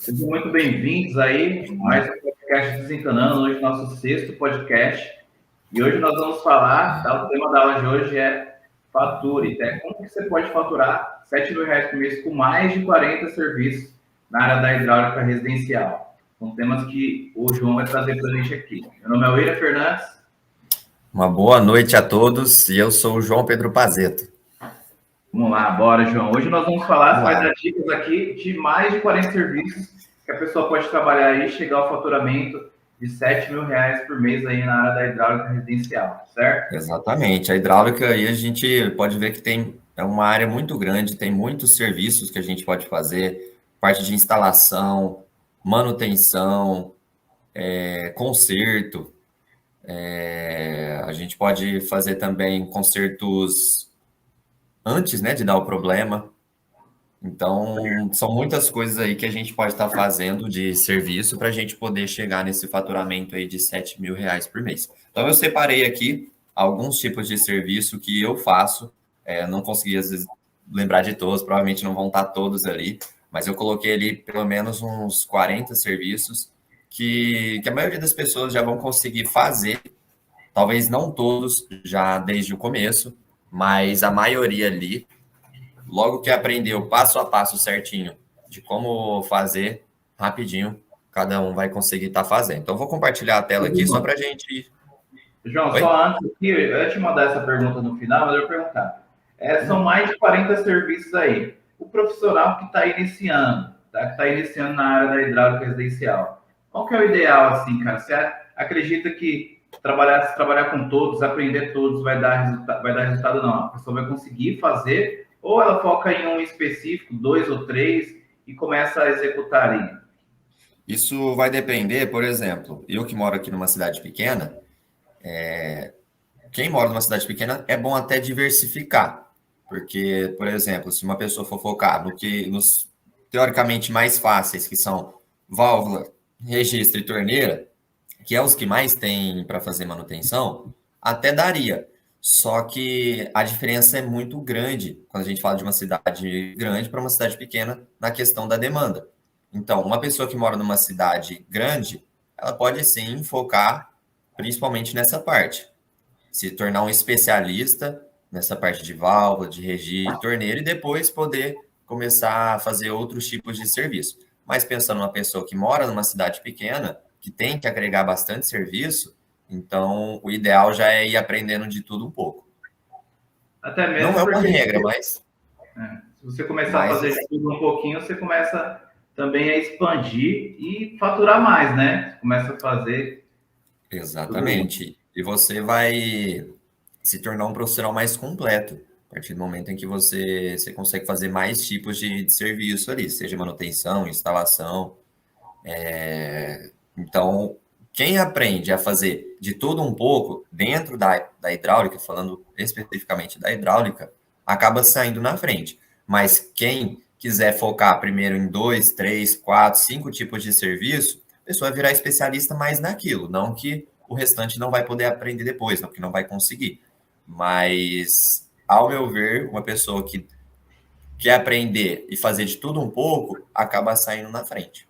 Sejam muito bem-vindos aí a mais um podcast Desencanando, hoje nosso sexto podcast. E hoje nós vamos falar, o tema da aula de hoje é fature, né? Como que você pode faturar R$ 7.000 por mês com mais de 40 serviços na área da hidráulica residencial. São temas que o João vai trazer para a gente aqui. Meu nome é William Fernandes. Uma boa noite a todos e eu sou o João Pedro Pazeto. Vamos lá, bora, João. Hoje nós vamos falar, vai dar dicas aqui de mais de 40 serviços que a pessoa pode trabalhar aí e chegar ao faturamento de R$ 7.000 por mês aí na área da hidráulica residencial, certo? Exatamente. A hidráulica aí a gente pode ver que é uma área muito grande, tem muitos serviços que a gente pode fazer, parte de instalação, manutenção, conserto. A gente pode fazer também consertos antes, né, de dar o problema. Então, são muitas coisas aí que a gente pode estar fazendo de serviço para a gente poder chegar nesse faturamento aí de R$ 7.000 por mês. Então, eu separei aqui alguns tipos de serviço que eu faço. Não consegui, às vezes, lembrar de todos, provavelmente não vão estar todos ali, mas eu coloquei ali pelo menos uns 40 serviços que a maioria das pessoas já vão conseguir fazer. Talvez não todos já desde o começo, mas a maioria ali logo que aprendeu passo a passo certinho de como fazer, rapidinho, cada um vai conseguir estar fazendo. Então, vou compartilhar a tela aqui só para a gente... João, Oi? só antes aqui, eu ia te mandar essa pergunta no final, mas eu ia perguntar. São mais de 40 serviços aí. O profissional que está iniciando, tá? Que está iniciando na área da hidráulica residencial, qual que é o ideal, assim, cara? Você acredita que se trabalhar com todos, aprender todos, vai dar resultado? Não, a pessoa vai conseguir fazer, ou ela foca em um específico, 2 ou 3, e começa a executar ali? Isso vai depender, por exemplo, eu que moro aqui numa cidade pequena, quem mora numa cidade pequena é bom até diversificar, porque, por exemplo, se uma pessoa for focar nos teoricamente mais fáceis, que são válvula, registro e torneira, que é os que mais tem para fazer manutenção, até daria. Só que a diferença é muito grande quando a gente fala de uma cidade grande para uma cidade pequena na questão da demanda. Então, uma pessoa que mora numa cidade grande, ela pode sim focar principalmente nessa parte, se tornar um especialista nessa parte de válvula, de registro, torneira e depois poder começar a fazer outros tipos de serviço. Mas pensando numa pessoa que mora numa cidade pequena, que tem que agregar bastante serviço, então o ideal já é ir aprendendo de tudo um pouco. Até mesmo Não é uma porque regra, mas... se você começar a fazer de tudo um pouquinho, você começa também a expandir e faturar mais, né? Você começa a fazer... Exatamente. E você vai se tornar um profissional mais completo, a partir do momento em que você consegue fazer mais tipos de serviço ali, seja manutenção, instalação. Então, quem aprende a fazer de tudo um pouco dentro da hidráulica, falando especificamente da hidráulica, acaba saindo na frente. Mas quem quiser focar primeiro em 2, 3, 4, 5 tipos de serviço, a pessoa vai virar especialista mais naquilo, não que o restante não vai poder aprender depois, não que não vai conseguir. Mas, ao meu ver, uma pessoa que quer aprender e fazer de tudo um pouco, acaba saindo na frente.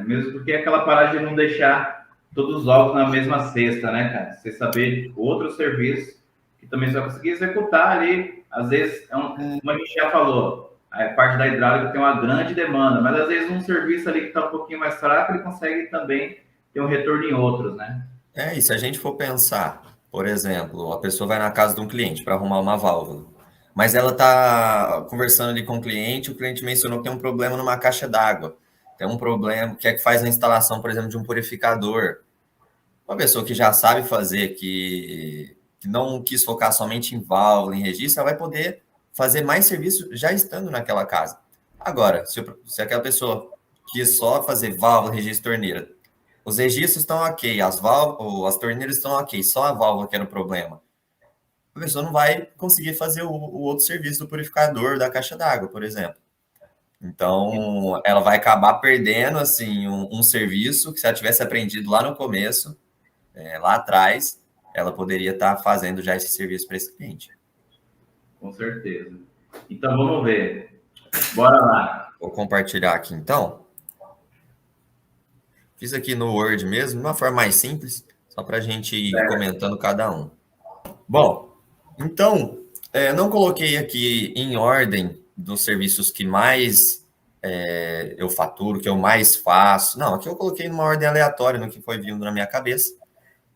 Mesmo porque é aquela parada de não deixar todos os ovos na mesma cesta, né, cara? Você saber outro serviço que também você vai conseguir executar ali. Às vezes, como a gente já falou, a parte da hidráulica tem uma grande demanda, mas às vezes um serviço ali que está um pouquinho mais fraco, ele consegue também ter um retorno em outros, né? E se a gente for pensar, por exemplo, a pessoa vai na casa de um cliente para arrumar uma válvula, mas ela está conversando ali com o cliente mencionou que tem um problema numa caixa d'água, tem um problema que faz a instalação, por exemplo, de um purificador. Uma pessoa que já sabe fazer, que não quis focar somente em válvula, em registro, ela vai poder fazer mais serviço já estando naquela casa. Agora, se aquela pessoa quis só fazer válvula, registro, torneira, os registros estão ok, as torneiras estão ok, só a válvula que era o problema. A pessoa não vai conseguir fazer o outro serviço do purificador da caixa d'água, por exemplo. Então, ela vai acabar perdendo assim um serviço que se ela tivesse aprendido lá no começo, lá atrás, ela poderia estar fazendo já esse serviço para esse cliente. Com certeza. Então, vamos ver. Bora lá. Vou compartilhar aqui, então. Fiz aqui no Word mesmo, de uma forma mais simples, só para a gente ir comentando cada um. Bom, então, não coloquei aqui em ordem dos serviços que mais eu faturo, que eu mais faço. Não, aqui eu coloquei numa ordem aleatória, no que foi vindo na minha cabeça.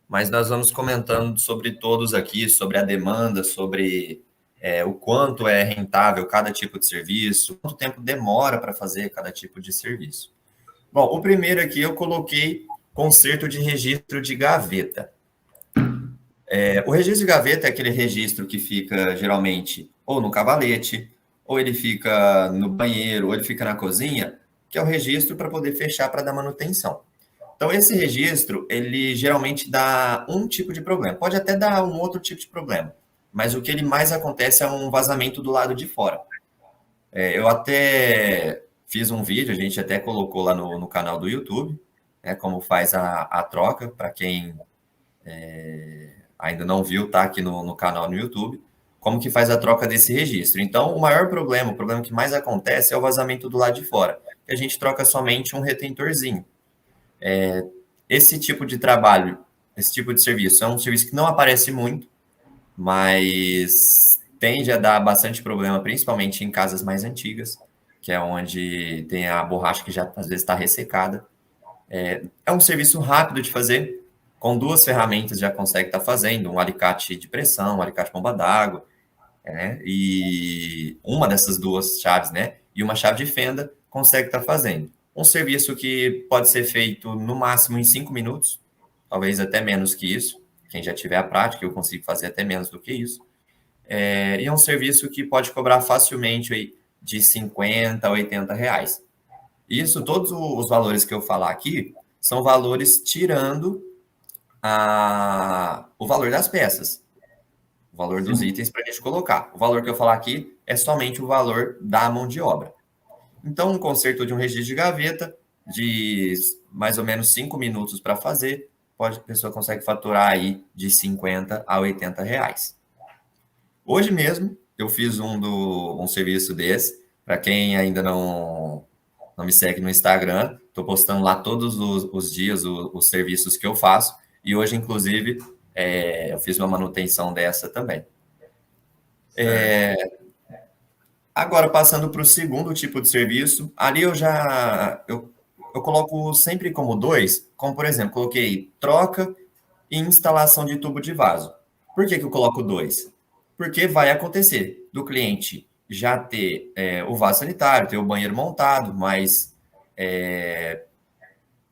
Mas nós vamos comentando sobre todos aqui, sobre a demanda, sobre o quanto é rentável cada tipo de serviço, quanto tempo demora para fazer cada tipo de serviço. Bom, o primeiro aqui eu coloquei conserto de registro de gaveta. O registro de gaveta é aquele registro que fica geralmente ou no cavalete, ou ele fica no banheiro, ou ele fica na cozinha, que é o registro para poder fechar para dar manutenção. Então, esse registro, ele geralmente dá um tipo de problema. Pode até dar um outro tipo de problema, mas o que ele mais acontece é um vazamento do lado de fora. Eu até fiz um vídeo, a gente até colocou lá no canal do YouTube, como faz a troca, para quem ainda não viu, tá aqui no canal no YouTube, como que faz a troca desse registro. Então, o maior problema, o problema que mais acontece é o vazamento do lado de fora, que a gente troca somente um retentorzinho. Esse tipo de trabalho, esse tipo de serviço, é um serviço que não aparece muito, mas tende a dar bastante problema, principalmente em casas mais antigas, que é onde tem a borracha que já às vezes está ressecada. É um serviço rápido de fazer, com 2 ferramentas já consegue estar fazendo, um alicate de pressão, um alicate bomba d'água, e uma dessas 2 chaves, e uma chave de fenda, consegue estar fazendo. Um serviço que pode ser feito no máximo em 5 minutos, talvez até menos que isso. Quem já tiver a prática, eu consigo fazer até menos do que isso. E é um serviço que pode cobrar facilmente aí de 50 a 80 reais. Isso, todos os valores que eu falar aqui, são valores tirando o valor das peças, o valor dos itens para a gente colocar. O valor que eu falar aqui é somente o valor da mão de obra. Então, um conserto de um registro de gaveta, de mais ou menos 5 minutos para fazer, a pessoa consegue faturar aí de 50 a 80 reais. Hoje mesmo, eu fiz um serviço desse, para quem ainda não me segue no Instagram, estou postando lá todos os dias os serviços que eu faço, e hoje, inclusive, eu fiz uma manutenção dessa também. Agora, passando para o segundo tipo de serviço, ali eu coloco sempre como 2, como por exemplo, coloquei troca e instalação de tubo de vaso. Por que eu coloco 2? Porque vai acontecer do cliente já ter o vaso sanitário, ter o banheiro montado, mas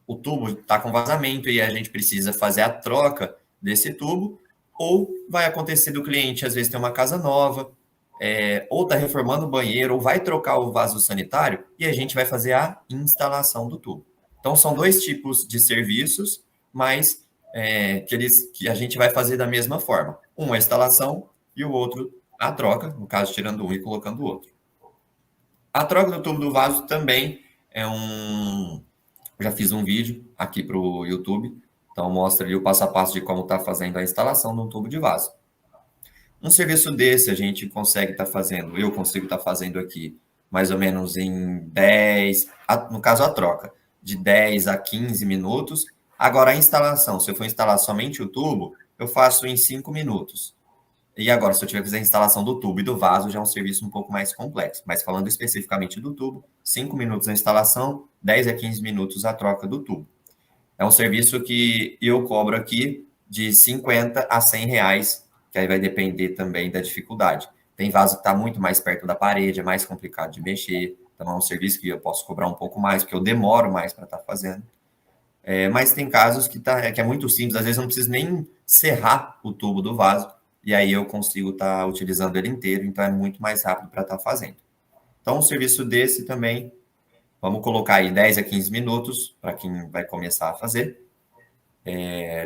o tubo está com vazamento e a gente precisa fazer a troca desse tubo, ou vai acontecer do cliente, às vezes, ter uma casa nova, ou está reformando o banheiro, ou vai trocar o vaso sanitário, e a gente vai fazer a instalação do tubo. Então, são 2 tipos de serviços, mas que a gente vai fazer da mesma forma. Um a instalação e o outro a troca, no caso, tirando um e colocando o outro. A troca do tubo do vaso também já fiz um vídeo aqui para o YouTube, então mostra ali o passo a passo de como está fazendo a instalação de um tubo de vaso. Um serviço desse a gente consegue estar fazendo, eu consigo estar fazendo aqui mais ou menos em 10, no caso a troca, de 10 a 15 minutos. Agora a instalação, se eu for instalar somente o tubo, eu faço em 5 minutos. E agora, se eu tiver que fazer a instalação do tubo e do vaso, já é um serviço um pouco mais complexo. Mas falando especificamente do tubo, 5 minutos a instalação, 10 a 15 minutos a troca do tubo. É um serviço que eu cobro aqui de 50 a 100 reais, que aí vai depender também da dificuldade. Tem vaso que está muito mais perto da parede, é mais complicado de mexer, então é um serviço que eu posso cobrar um pouco mais, porque eu demoro mais para estar fazendo. Mas tem casos que é muito simples, às vezes eu não preciso nem serrar o tubo do vaso, e aí eu consigo estar utilizando ele inteiro, então é muito mais rápido para estar fazendo. Então, um serviço desse também, vamos colocar aí 10 a 15 minutos, para quem vai começar a fazer,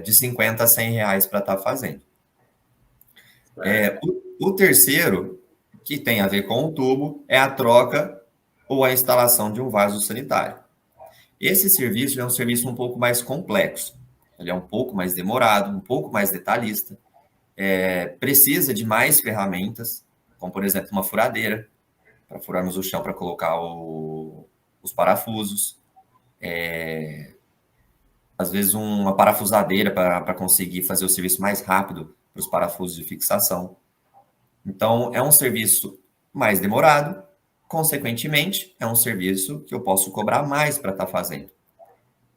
de 50 a 100 reais para estar fazendo. O terceiro, que tem a ver com o tubo, é a troca ou a instalação de um vaso sanitário. Esse serviço é um serviço um pouco mais complexo, ele é um pouco mais demorado, um pouco mais detalhista, precisa de mais ferramentas, como por exemplo uma furadeira, para furarmos o chão para colocar os parafusos. às vezes uma parafusadeira para conseguir fazer o serviço mais rápido para os parafusos de fixação. Então, é um serviço mais demorado, consequentemente, é um serviço que eu posso cobrar mais para estar fazendo.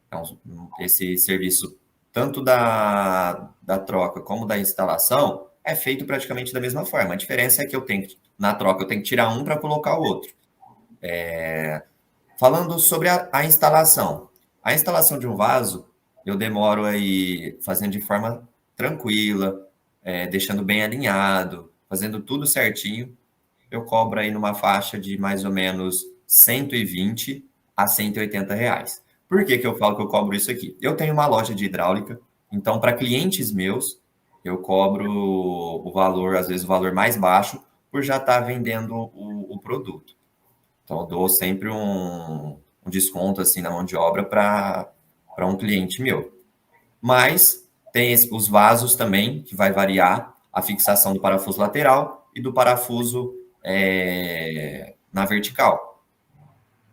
Então, esse serviço, tanto da troca como da instalação, é feito praticamente da mesma forma. A diferença é que na troca, eu tenho que tirar um para colocar o outro. Falando sobre a instalação. A instalação de um vaso, eu demoro aí fazendo de forma tranquila, deixando bem alinhado, fazendo tudo certinho. Eu cobro aí numa faixa de mais ou menos 120 a 180 reais. Por que que eu falo que eu cobro isso aqui? Eu tenho uma loja de hidráulica, então para clientes meus, eu cobro o valor, às vezes o valor mais baixo, por já estar vendendo o produto. Então eu dou sempre um desconto assim na mão de obra para um cliente meu. Mas tem os vasos também, que vai variar a fixação do parafuso lateral e do parafuso na vertical.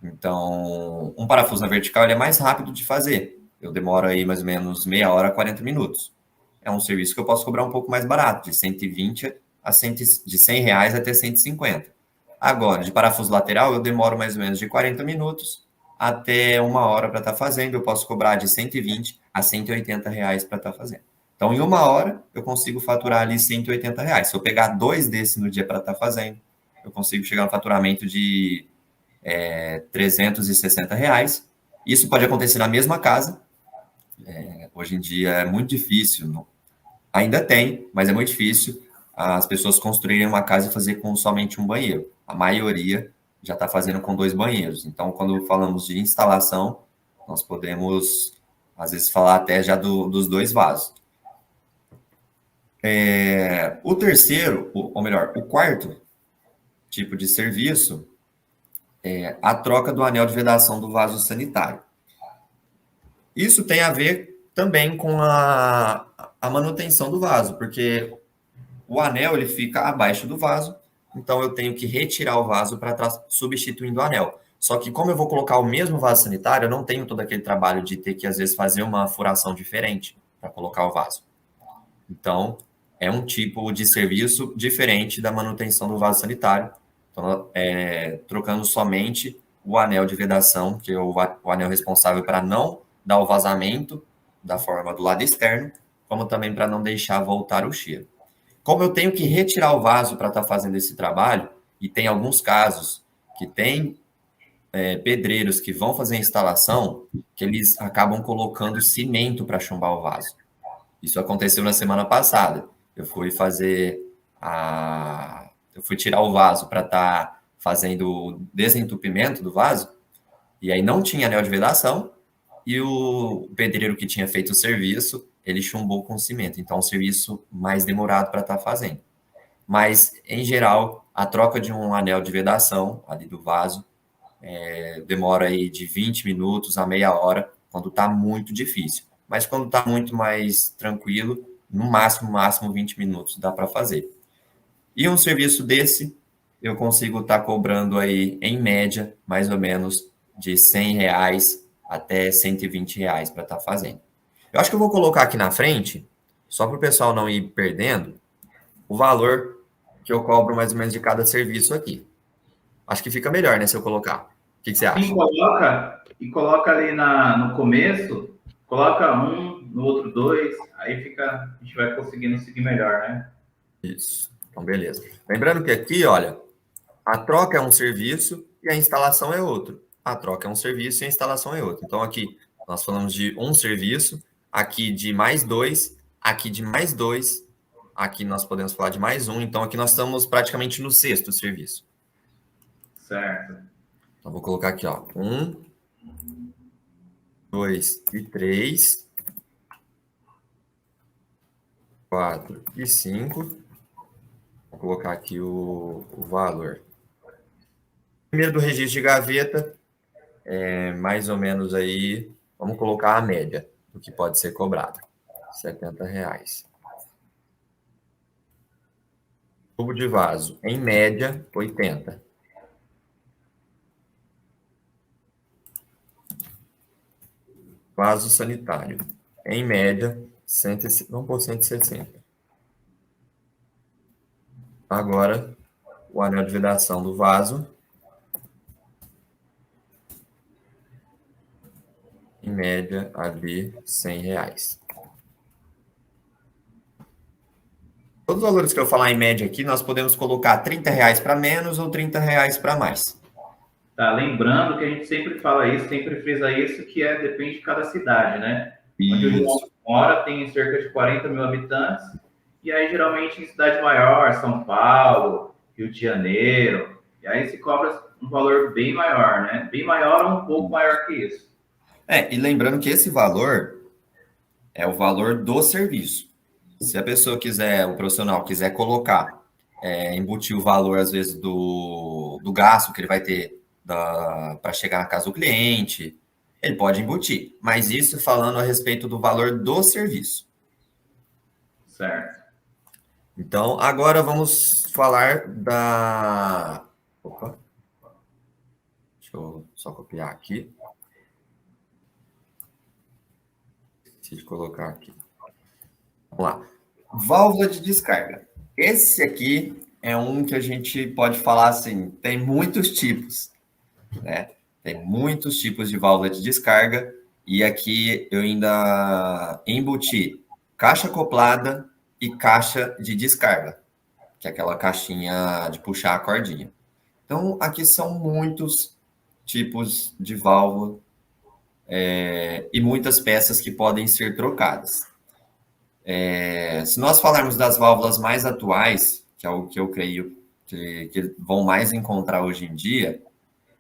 Então, um parafuso na vertical ele é mais rápido de fazer. Eu demoro aí mais ou menos meia hora, 40 minutos. É um serviço que eu posso cobrar um pouco mais barato, de 120 a 100, de 100 reais até 150. Agora, de parafuso lateral, eu demoro mais ou menos de 40 minutos até uma hora para estar fazendo. Eu posso cobrar de 120 a 180 reais para estar fazendo. Então, em uma hora, eu consigo faturar ali 180 reais. Se eu pegar 2 desse no dia para estar fazendo, eu consigo chegar no faturamento de 360 reais. Isso pode acontecer na mesma casa. Hoje em dia é muito difícil, ainda tem, mas é muito difícil as pessoas construírem uma casa e fazer com somente um banheiro. A maioria já está fazendo com 2 banheiros. Então, quando falamos de instalação, nós podemos, às vezes, falar até já dos 2 vasos. O terceiro, ou melhor, o quarto tipo de serviço é a troca do anel de vedação do vaso sanitário. Isso tem a ver também com a manutenção do vaso, porque o anel ele fica abaixo do vaso, então eu tenho que retirar o vaso para estar substituindo o anel. Só que como eu vou colocar o mesmo vaso sanitário, eu não tenho todo aquele trabalho de ter que, às vezes, fazer uma furação diferente para colocar o vaso. Então, é um tipo de serviço diferente da manutenção do vaso sanitário. Então, trocando somente o anel de vedação, que é o anel responsável para não dar o vazamento da forma do lado externo, como também para não deixar voltar o cheiro. Como eu tenho que retirar o vaso para estar fazendo esse trabalho, e tem alguns casos que tem pedreiros que vão fazer a instalação, que eles acabam colocando cimento para chumbar o vaso. Isso aconteceu na semana passada. Eu fui eu fui tirar o vaso para estar fazendo o desentupimento do vaso, e aí não tinha anel de vedação, e o pedreiro que tinha feito o serviço, ele chumbou com cimento. Então, é um serviço mais demorado para estar fazendo. Mas, em geral, a troca de um anel de vedação ali do vaso demora aí de 20 minutos a meia hora, quando está muito difícil. Mas quando está muito mais tranquilo, no máximo 20 minutos dá para fazer. E um serviço desse, eu consigo estar cobrando aí, em média, mais ou menos de 100 reais até 120 reais para estar fazendo. Eu acho que eu vou colocar aqui na frente, só para o pessoal não ir perdendo, o valor que eu cobro mais ou menos de cada serviço aqui. Acho que fica melhor, né, se eu colocar. O que você Sim, acha? coloca ali no começo, coloca um, no outro dois, aí fica, a gente vai conseguindo seguir melhor, né? Isso. Então, beleza. Lembrando que aqui, olha, a troca é um serviço e a instalação é outro. A troca é um serviço e a instalação é outro. Então, aqui nós falamos de um serviço, aqui de mais dois, aqui de mais dois, aqui nós podemos falar de mais um. Então, aqui nós estamos praticamente no sexto serviço. Certo. Então, vou colocar aqui, ó, 1, 2 e 3, 4 e 5. Vou colocar aqui o valor. Primeiro do registro de gaveta, mais ou menos aí, vamos colocar a média do que pode ser cobrado. R$ 70. Tubo de vaso, em média, 80. vaso sanitário. Em média, 160, vamos por 160. Agora, o anel de vedação do vaso. Em média, ali, R$ 100. Todos os valores que eu falar em média aqui, nós podemos colocar R$ 30 para menos ou R$ 30 para mais. Tá, lembrando que a gente sempre fala isso, sempre frisa isso, que depende de cada cidade, né? Onde o João mora tem cerca de 40 mil habitantes, e aí geralmente em cidade maior, São Paulo, Rio de Janeiro, e aí se cobra um valor bem maior, né? Bem maior ou um pouco maior que isso. E lembrando que esse valor é o valor do serviço. Se a pessoa quiser, o profissional quiser colocar, embutir o valor, às vezes, do gasto que ele vai ter para chegar na casa do cliente, ele pode embutir. Mas isso falando a respeito do valor do serviço. Certo. Então, agora vamos falar da... Opa. Deixa eu só copiar aqui. Deixa eu colocar aqui. Vamos lá. Válvula de descarga. Esse aqui é um que a gente pode falar assim, tem muitos tipos, né? Tem muitos tipos de válvula de descarga e aqui eu ainda embuti caixa acoplada e caixa de descarga, que é aquela caixinha de puxar a cordinha. Então, aqui são muitos tipos de válvula e muitas peças que podem ser trocadas. Se nós falarmos das válvulas mais atuais, que é o que eu creio que vão mais encontrar hoje em dia,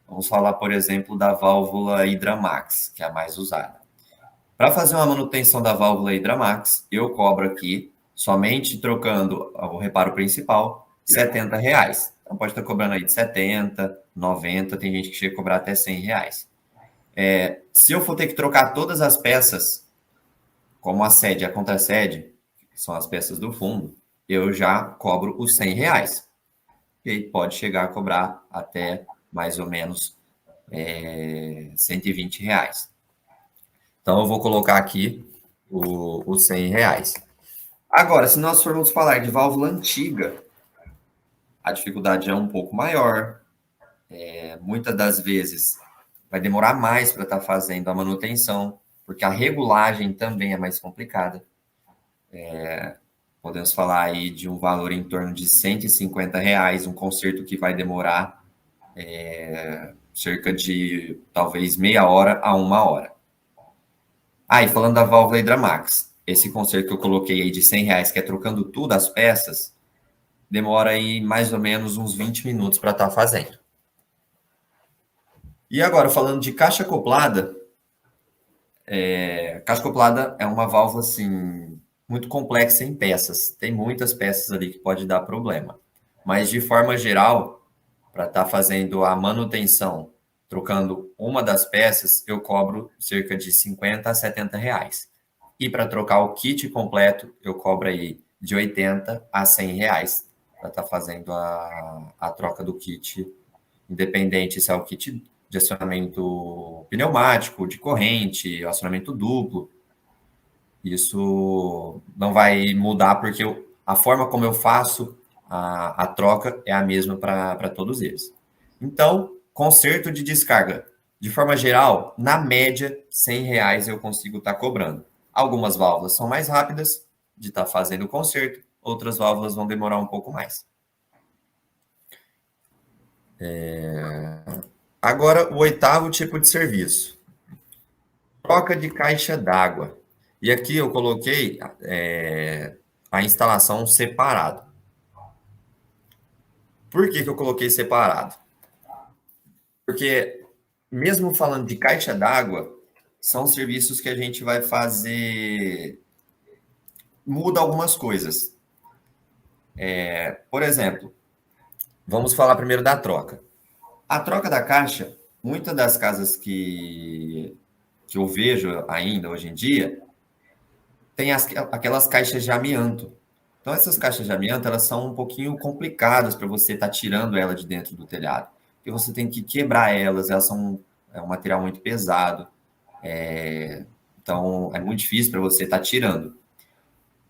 vamos falar, por exemplo, da válvula Hidramax, que é a mais usada. Para fazer uma manutenção da válvula Hidramax, eu cobro aqui, somente trocando o reparo principal, R$ 70. Então, pode estar cobrando aí de 70, 90, tem gente que chega a cobrar até R$ 100. Se eu for ter que trocar todas as peças, como a sede e a contra-sede, que são as peças do fundo, eu já cobro os R$ 100. E aí pode chegar a cobrar até mais ou menos R$ 120. Então, eu vou colocar aqui os R$ 100. Agora, se nós formos falar de válvula antiga, a dificuldade é um pouco maior. Muitas das vezes vai demorar mais para estar fazendo a manutenção, porque a regulagem também é mais complicada. Podemos falar aí de um valor em torno de R$ 150, um conserto que vai demorar cerca de talvez meia hora a 1 hora. E falando da válvula Hidramax, esse conserto que eu coloquei aí de R$ 100, que é trocando tudo as peças, demora aí mais ou menos uns 20 minutos para estar fazendo. E agora, falando de caixa acoplada, caixa acoplada é uma válvula, assim, muito complexa em peças. Tem muitas peças ali que pode dar problema. Mas, de forma geral, para estar fazendo a manutenção, trocando uma das peças, eu cobro cerca de R$ 50 a R$ 70. E para trocar o kit completo, eu cobro aí de R$ 80 a R$ 100 para estar fazendo a troca do kit, independente se é o kit de acionamento pneumático, de corrente, acionamento duplo. Isso não vai mudar porque a forma como eu faço a troca é a mesma para todos eles. Então, conserto de descarga, de forma geral, na média, R$ 100 eu consigo estar cobrando. Algumas válvulas são mais rápidas de estar fazendo o conserto, outras válvulas vão demorar um pouco mais. Agora, o 8º tipo de serviço. Troca de caixa d'água. E aqui eu coloquei a instalação separado. Por que eu coloquei separado? Porque, mesmo falando de caixa d'água, são serviços que a gente vai fazer... Muda algumas coisas. Por exemplo, vamos falar primeiro da troca. A troca da caixa, muitas das casas que eu vejo ainda hoje em dia, tem aquelas caixas de amianto. Então, essas caixas de amianto, elas são um pouquinho complicadas para você estar tirando ela de dentro do telhado. Porque você tem que quebrar elas são um material muito pesado. Então, é muito difícil para você estar tirando.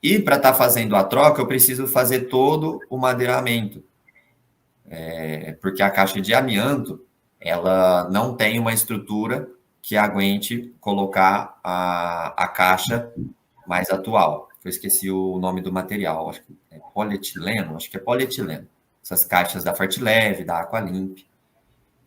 E para estar fazendo a troca, eu preciso fazer todo o madeiramento. Porque a caixa de amianto, ela não tem uma estrutura que aguente colocar a caixa mais atual. Eu esqueci o nome do material, acho que é polietileno, acho que é polietileno. Essas caixas da Fortileve, da Aqualimp.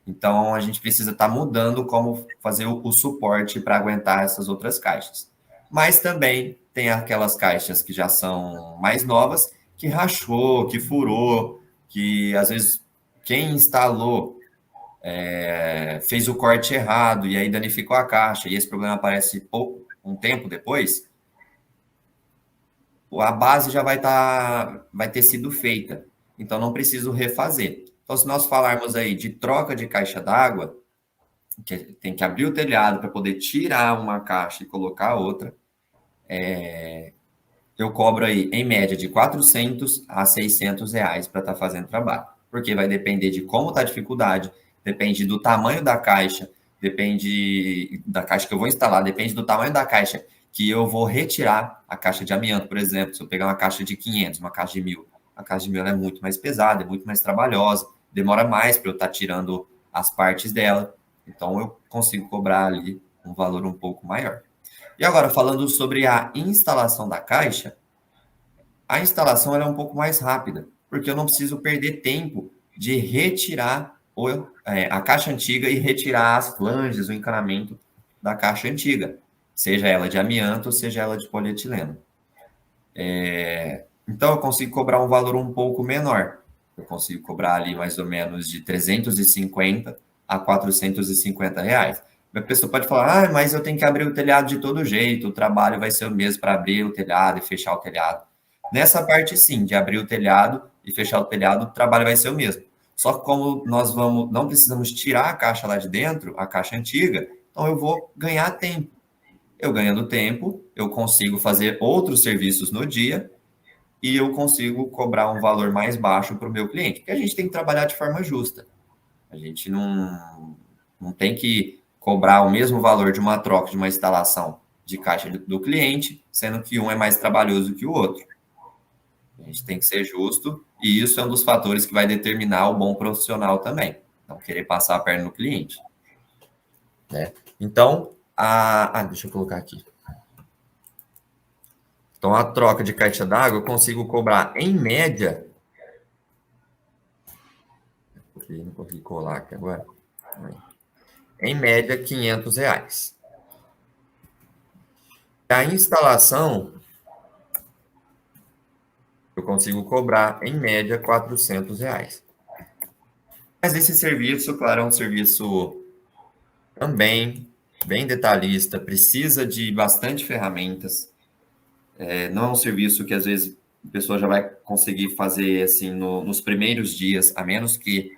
Então, a gente precisa estar mudando como fazer o suporte para aguentar essas outras caixas. Mas também tem aquelas caixas que já são mais novas, que rachou, que furou, que às vezes quem instalou fez o corte errado e aí danificou a caixa, e esse problema aparece um tempo depois, a base já vai ter sido feita. Então, não preciso refazer. Então, se nós falarmos aí de troca de caixa d'água, que tem que abrir o telhado para poder tirar uma caixa e colocar outra, eu cobro aí, em média, de 400 a 600 reais para estar fazendo trabalho. Porque vai depender de como está a dificuldade, depende do tamanho da caixa, depende da caixa que eu vou instalar, depende do tamanho da caixa que eu vou retirar a caixa de amianto, por exemplo. Se eu pegar uma caixa de 500, uma caixa de 1.000, a caixa de 1.000 é muito mais pesada, é muito mais trabalhosa, demora mais para eu estar tirando as partes dela. Então, eu consigo cobrar ali um valor um pouco maior. E agora, falando sobre a instalação da caixa, a instalação ela é um pouco mais rápida, porque eu não preciso perder tempo de retirar a caixa antiga e retirar as flanges, o encanamento da caixa antiga, seja ela de amianto, seja ela de polietileno. Então, eu consigo cobrar um valor um pouco menor. Eu consigo cobrar ali mais ou menos de 350 a 450 reais. A pessoa pode falar, mas eu tenho que abrir o telhado de todo jeito, o trabalho vai ser o mesmo para abrir o telhado e fechar o telhado. Nessa parte, sim, de abrir o telhado e fechar o telhado, o trabalho vai ser o mesmo. Só que como não precisamos tirar a caixa lá de dentro, a caixa antiga, então eu vou ganhar tempo. Eu ganhando tempo, eu consigo fazer outros serviços no dia e eu consigo cobrar um valor mais baixo para o meu cliente, porque a gente tem que trabalhar de forma justa. A gente não tem que cobrar o mesmo valor de uma troca, de uma instalação de caixa do cliente, sendo que um é mais trabalhoso que o outro. A gente tem que ser justo, e isso é um dos fatores que vai determinar o bom profissional também. Não querer passar a perna no cliente. Né? Então, deixa eu colocar aqui. Então, a troca de caixa d'água eu consigo cobrar, em média... Não consegui colar aqui agora. Em média, 500 reais. A instalação, eu consigo cobrar, em média, 400 reais. Mas esse serviço, claro, é um serviço também bem detalhista, precisa de bastante ferramentas. Não é um serviço que, às vezes, a pessoa já vai conseguir fazer assim nos primeiros dias, a menos que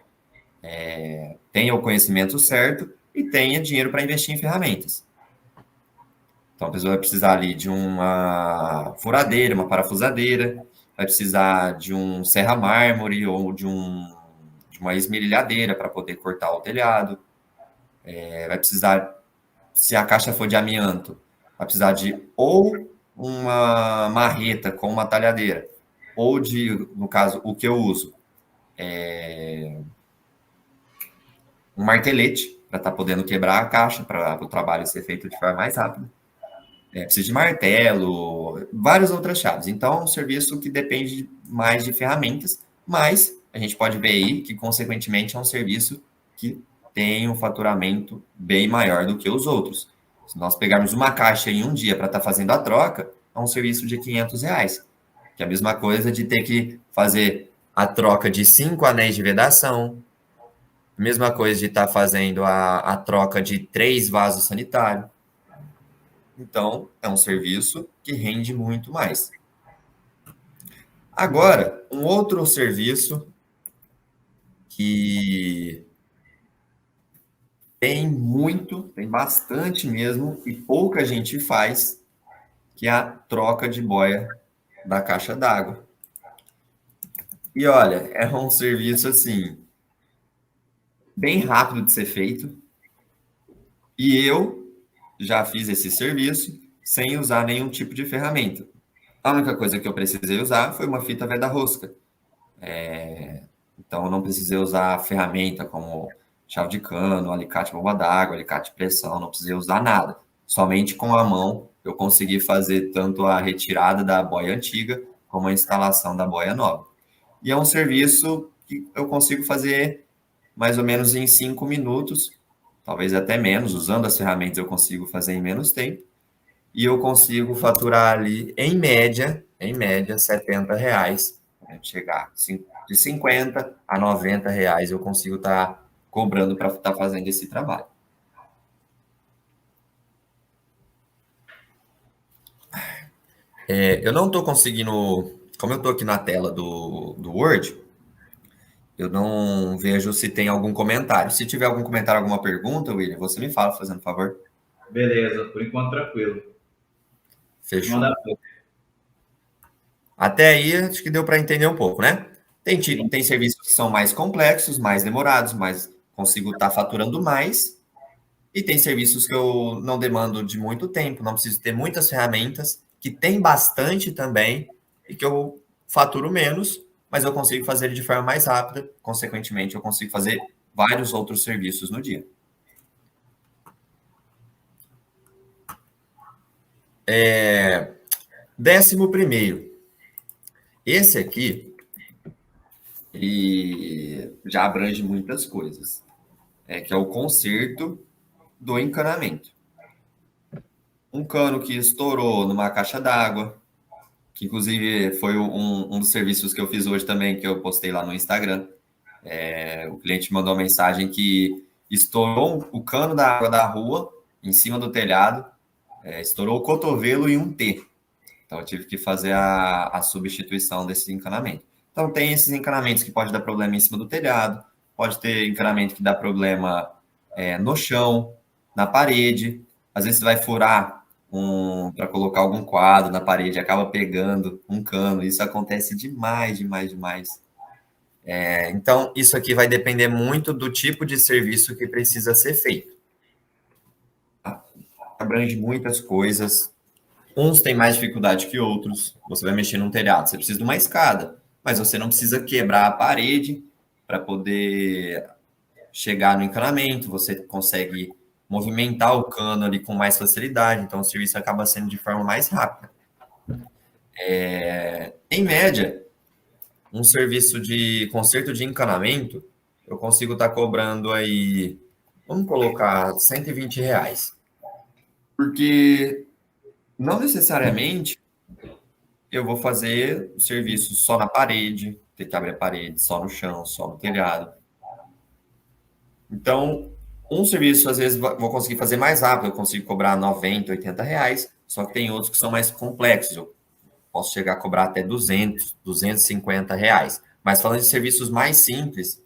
tenha o conhecimento certo e tenha dinheiro para investir em ferramentas. Então, a pessoa vai precisar ali de uma furadeira, uma parafusadeira, vai precisar de um serra-mármore ou de uma esmerilhadeira para poder cortar o telhado. Vai precisar, se a caixa for de amianto, vai precisar de ou uma marreta com uma talhadeira, ou no caso, o que eu uso, um martelete, para estar podendo quebrar a caixa, para o trabalho ser feito de forma mais rápida. Precisa de martelo, várias outras chaves. Então, é um serviço que depende mais de ferramentas, mas a gente pode ver aí que, consequentemente, é um serviço que tem um faturamento bem maior do que os outros. Se nós pegarmos uma caixa em um dia para estar fazendo a troca, é um serviço de 500 reais. Que é a mesma coisa de ter que fazer a troca de 5 anéis de vedação, mesma coisa de estar fazendo a troca de 3 vasos sanitários. Então, é um serviço que rende muito mais. Agora, um outro serviço que tem bastante mesmo, e pouca gente faz, que é a troca de boia da caixa d'água. E olha, é um serviço assim, bem rápido de ser feito, e eu já fiz esse serviço, sem usar nenhum tipo de ferramenta. A única coisa que eu precisei usar foi uma fita veda-rosca. Então, eu não precisei usar ferramenta como chave de cano, alicate bomba d'água, alicate de pressão, não precisei usar nada. Somente com a mão eu consegui fazer tanto a retirada da boia antiga como a instalação da boia nova. E é um serviço que eu consigo fazer mais ou menos em 5 minutos, talvez até menos, usando as ferramentas eu consigo fazer em menos tempo, e eu consigo faturar ali, em média, R$ 70, né? Chegar de 50 a R$ 90 eu consigo estar cobrando para estar fazendo esse trabalho. Eu não estou conseguindo, como eu estou aqui na tela do Word, eu não vejo se tem algum comentário. Se tiver algum comentário, alguma pergunta, William, você me fala, fazendo favor. Beleza, por enquanto tranquilo. Fechou. Manda. Até aí, acho que deu para entender um pouco, né? Tem serviços que são mais complexos, mais demorados, mas consigo estar faturando mais. E tem serviços que eu não demando de muito tempo, não preciso ter muitas ferramentas, que tem bastante também, e que eu faturo menos, mas eu consigo fazer ele de forma mais rápida. Consequentemente, eu consigo fazer vários outros serviços no dia. 11º. Esse aqui, ele já abrange muitas coisas. Que é o conserto do encanamento. Um cano que estourou numa caixa d'água, que inclusive foi um dos serviços que eu fiz hoje também, que eu postei lá no Instagram. O cliente mandou uma mensagem que estourou o cano da água da rua, em cima do telhado, estourou o cotovelo e um T. Então, eu tive que fazer a substituição desse encanamento. Então, tem esses encanamentos que pode dar problema em cima do telhado, pode ter encanamento que dá problema no chão, na parede. Às vezes, você vai furar para colocar algum quadro na parede, acaba pegando um cano. Isso acontece demais, demais, demais. Então, isso aqui vai depender muito do tipo de serviço que precisa ser feito. Abrange muitas coisas. Uns têm mais dificuldade que outros. Você vai mexer num telhado, você precisa de uma escada, mas você não precisa quebrar a parede para poder chegar no encanamento. Você consegue movimentar o cano ali com mais facilidade, então o serviço acaba sendo de forma mais rápida. Em média, um serviço de conserto de encanamento, eu consigo estar cobrando aí, vamos colocar R$ 120. Porque não necessariamente eu vou fazer o serviço só na parede, ter que abrir a parede, só no chão, só no telhado. Então, um serviço, às vezes, vou conseguir fazer mais rápido, eu consigo cobrar R$ 90, R$ 80, só que tem outros que são mais complexos, eu posso chegar a cobrar até R$ 200, R$ 250. Mas falando de serviços mais simples,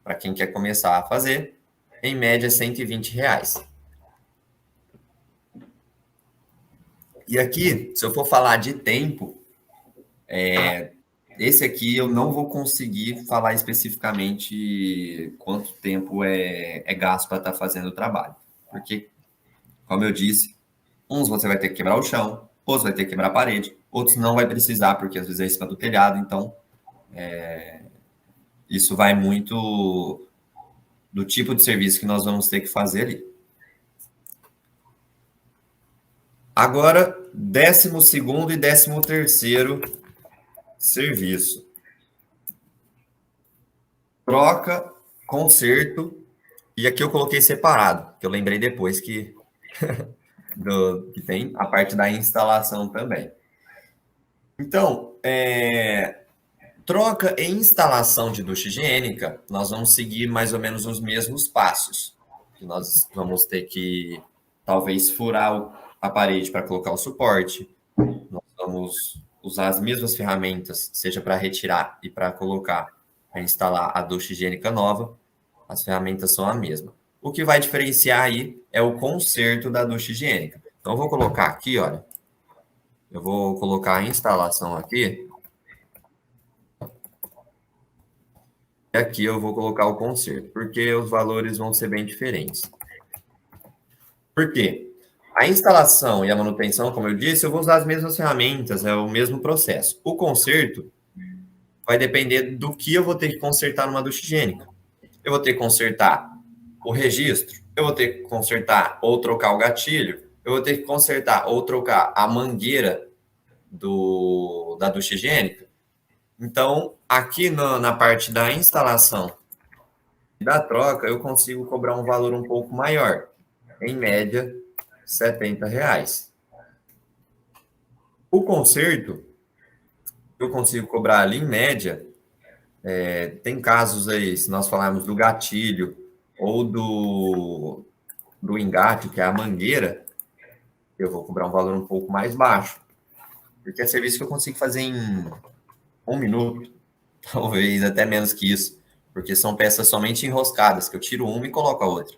para quem quer começar a fazer, em média, R$ 120. E aqui, se eu for falar de tempo, esse aqui eu não vou conseguir falar especificamente quanto tempo é gasto para estar fazendo o trabalho. Porque, como eu disse, uns você vai ter que quebrar o chão, outros vai ter que quebrar a parede, outros não vai precisar, porque às vezes é em cima do telhado. Então, isso vai muito do tipo de serviço que nós vamos ter que fazer ali. Agora, 12º e 13º serviço. Troca, conserto, e aqui eu coloquei separado, que eu lembrei depois que tem a parte da instalação também. Então, troca e instalação de ducha higiênica, nós vamos seguir mais ou menos os mesmos passos. Nós vamos ter que, talvez, furar a parede para colocar o suporte. Nós vamos usar as mesmas ferramentas, seja para retirar e para colocar, para instalar a ducha higiênica nova. As ferramentas são a mesma. O que vai diferenciar aí é o conserto da ducha higiênica. Então, eu vou colocar aqui, olha. Eu vou colocar a instalação aqui. E aqui eu vou colocar o conserto, porque os valores vão ser bem diferentes. Por quê? A instalação e a manutenção, como eu disse, eu vou usar as mesmas ferramentas, é o mesmo processo. O conserto vai depender do que eu vou ter que consertar numa ducha higiênica. Eu vou ter que consertar o registro, eu vou ter que consertar ou trocar o gatilho, eu vou ter que consertar ou trocar a mangueira da ducha higiênica. Então, aqui na parte da instalação e da troca, eu consigo cobrar um valor um pouco maior, em média, R$ 70. O conserto, eu consigo cobrar ali, em média, tem casos aí, se nós falarmos do gatilho ou do engate, que é a mangueira, eu vou cobrar um valor um pouco mais baixo, porque é serviço que eu consigo fazer em 1 minuto, talvez até menos que isso, porque são peças somente enroscadas, que eu tiro uma e coloco a outra.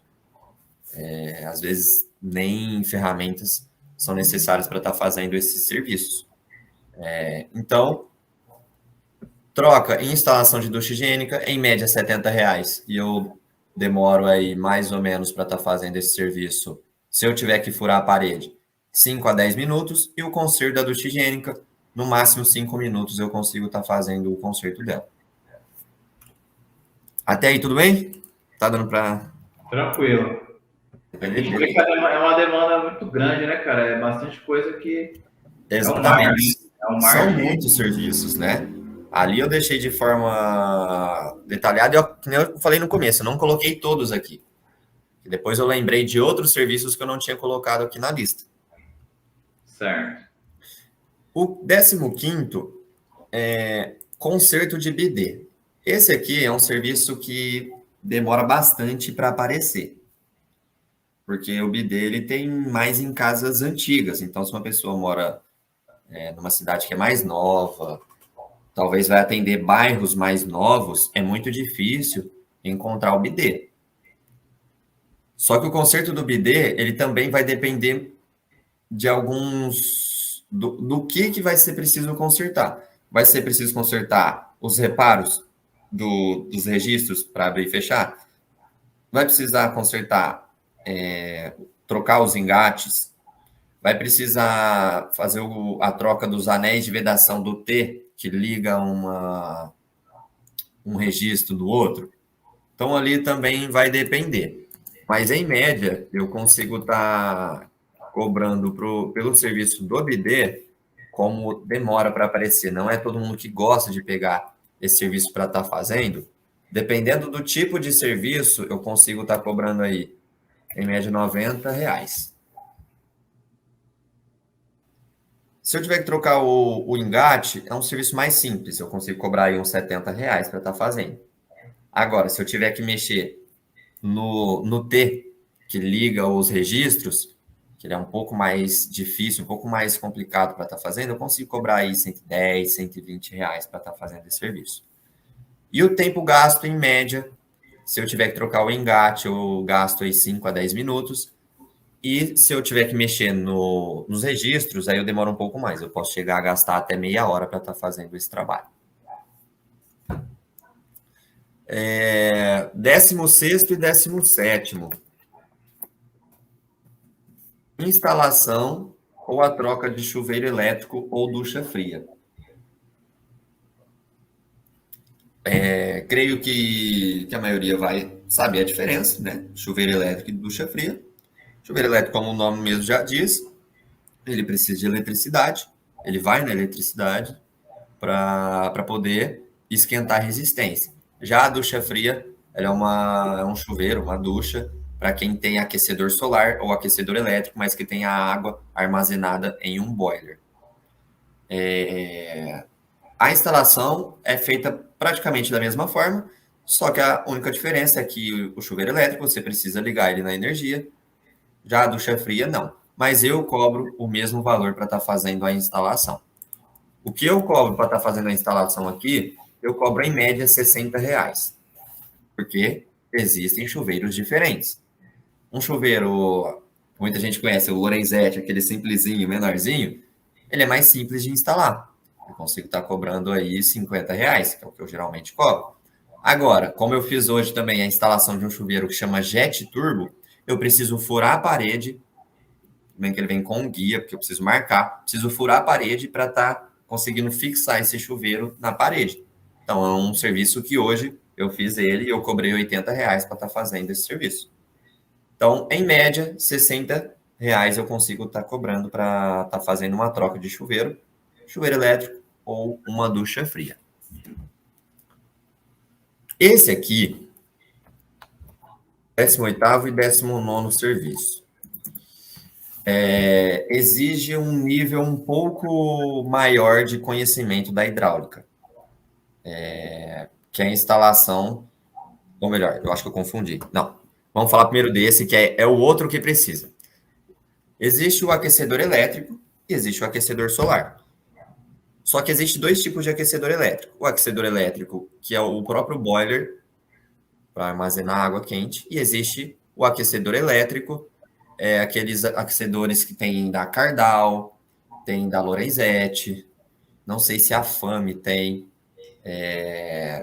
Às vezes, nem ferramentas são necessárias para estar fazendo esses serviços. Então, troca e instalação de ducha higiênica, em média, R$ 70. E eu demoro aí mais ou menos para estar fazendo esse serviço, se eu tiver que furar a parede, 5 a 10 minutos. E o conserto da ducha higiênica, no máximo 5 minutos, eu consigo estar fazendo o conserto dela. Até aí, tudo bem? Tá dando para... Tranquilo. A gente vê que é uma demanda muito grande, né, cara? É bastante coisa que... Exatamente. É um São marketing. muitos serviços, né? Ali eu deixei de forma detalhada, como eu falei no começo, eu não coloquei todos aqui. E depois eu lembrei de outros serviços que eu não tinha colocado aqui na lista. Certo. O 15º é conserto de bidê. Esse aqui é um serviço que demora bastante para aparecer. Porque o bidê ele tem mais em casas antigas. Então, se uma pessoa mora numa cidade que é mais nova, talvez vai atender bairros mais novos, é muito difícil encontrar o bidê. Só que o conserto do bidê, ele também vai depender de alguns... do que vai ser preciso consertar. Vai ser preciso consertar os reparos dos registros para abrir e fechar? Vai precisar consertar, trocar os engates? Vai precisar fazer a troca dos anéis de vedação do T, que liga um registro do outro? Então, ali também vai depender. Mas, em média, eu consigo estar cobrando pelo serviço do bidê como demora para aparecer. Não é todo mundo que gosta de pegar esse serviço para estar fazendo. Dependendo do tipo de serviço, eu consigo estar cobrando aí, em média, R$ 90. Se eu tiver que trocar o engate, é um serviço mais simples. Eu consigo cobrar aí uns R$ 70 para estar fazendo. Agora, se eu tiver que mexer no T, que liga os registros, que ele é um pouco mais difícil, um pouco mais complicado para estar fazendo, eu consigo cobrar aí R$ 110, R$ 120 para estar fazendo esse serviço. E o tempo gasto, em média, se eu tiver que trocar o engate, eu gasto aí 5 a 10 minutos. E se eu tiver que mexer nos registros, aí eu demoro um pouco mais. Eu posso chegar a gastar até meia hora para estar fazendo esse trabalho. 16º e 17º. Instalação ou a troca de chuveiro elétrico ou ducha fria. Creio que a maioria vai saber a diferença, né? Chuveiro elétrico e ducha fria. Chuveiro elétrico, como o nome mesmo já diz, ele precisa de eletricidade, ele vai na eletricidade para poder esquentar a resistência. Já a ducha fria, ela é um chuveiro, uma ducha, para quem tem aquecedor solar ou aquecedor elétrico, mas que tem a água armazenada em um boiler. A instalação é feita praticamente da mesma forma, só que a única diferença é que o chuveiro elétrico, você precisa ligar ele na energia, já a ducha fria, não. Mas eu cobro o mesmo valor para estar fazendo a instalação. O que eu cobro para estar fazendo a instalação aqui, eu cobro em média R$ 60. Porque existem chuveiros diferentes. Um chuveiro, muita gente conhece, o Lorenzetti, aquele simplesinho, menorzinho, ele é mais simples de instalar. Eu consigo estar cobrando aí R$ 50, que é o que eu geralmente cobro. Agora, como eu fiz hoje também a instalação de um chuveiro que chama Jet Turbo, eu preciso furar a parede, bem que ele vem com um guia, porque eu preciso marcar, preciso furar a parede para estar conseguindo fixar esse chuveiro na parede. Então, é um serviço que hoje eu fiz ele e eu cobrei R$ 80 para estar fazendo esse serviço. Então, em média, R$ 60 eu consigo estar cobrando para estar fazendo uma troca de chuveiro elétrico ou uma ducha fria. Esse aqui, 18º e 19º serviço. Exige um nível um pouco maior de conhecimento da hidráulica, que é a instalação, ou melhor, eu acho que eu confundi. Não, vamos falar primeiro desse, que é o outro que precisa. Existe o aquecedor elétrico e existe o aquecedor solar. Só que existe dois tipos de aquecedor elétrico. O aquecedor elétrico, que é o próprio boiler, para armazenar água quente, e existe o aquecedor elétrico, aqueles aquecedores que tem da Cardal, tem da Lorenzetti, não sei se a Fame tem.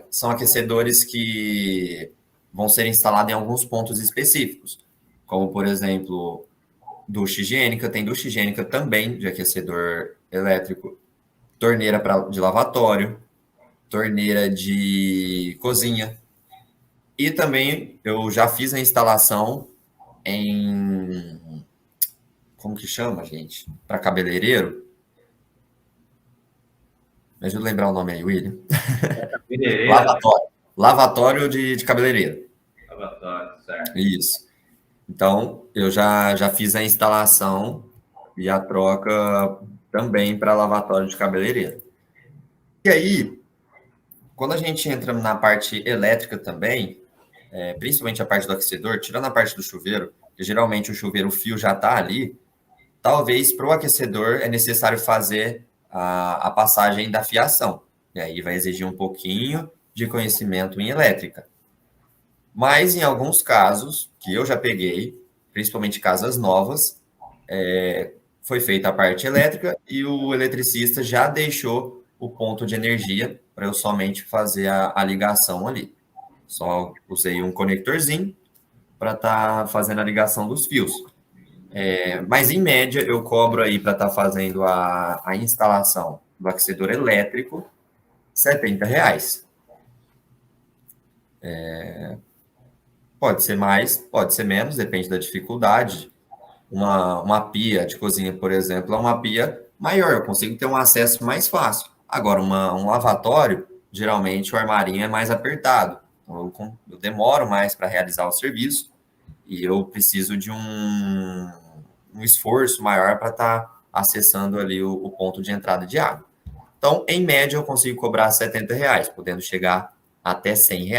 São aquecedores que vão ser instalados em alguns pontos específicos, como, por exemplo, ducha higiênica, tem ducha higiênica também de aquecedor elétrico, torneira de lavatório, torneira de cozinha. E também eu já fiz a instalação em... Como que chama, gente? Para cabeleireiro. Me ajuda a lembrar o nome aí, William. Lavatório. Lavatório de cabeleireiro. Lavatório, certo. Isso. Então, eu já fiz a instalação e a troca também para lavatório de cabeleireiro. E aí, quando a gente entra na parte elétrica também, principalmente a parte do aquecedor, tirando a parte do chuveiro, que geralmente o chuveiro, o fio já está ali, talvez para o aquecedor é necessário fazer a passagem da fiação. E aí vai exigir um pouquinho de conhecimento em elétrica. Mas em alguns casos, que eu já peguei, principalmente casas novas, foi feita a parte elétrica e o eletricista já deixou o ponto de energia para eu somente fazer a ligação ali. Só usei um conectorzinho para estar fazendo a ligação dos fios. Mas, em média, eu cobro aí para estar fazendo a instalação do aquecedor elétrico R$ 70. Pode ser mais, pode ser menos, depende da dificuldade. Uma pia de cozinha, por exemplo, é uma pia maior, eu consigo ter um acesso mais fácil. Agora, um lavatório, geralmente o armarinho é mais apertado. Então, eu demoro mais para realizar o serviço e eu preciso de um esforço maior para estar acessando ali o ponto de entrada de água. Então, em média, eu consigo cobrar R$ 70, podendo chegar até R$ 100.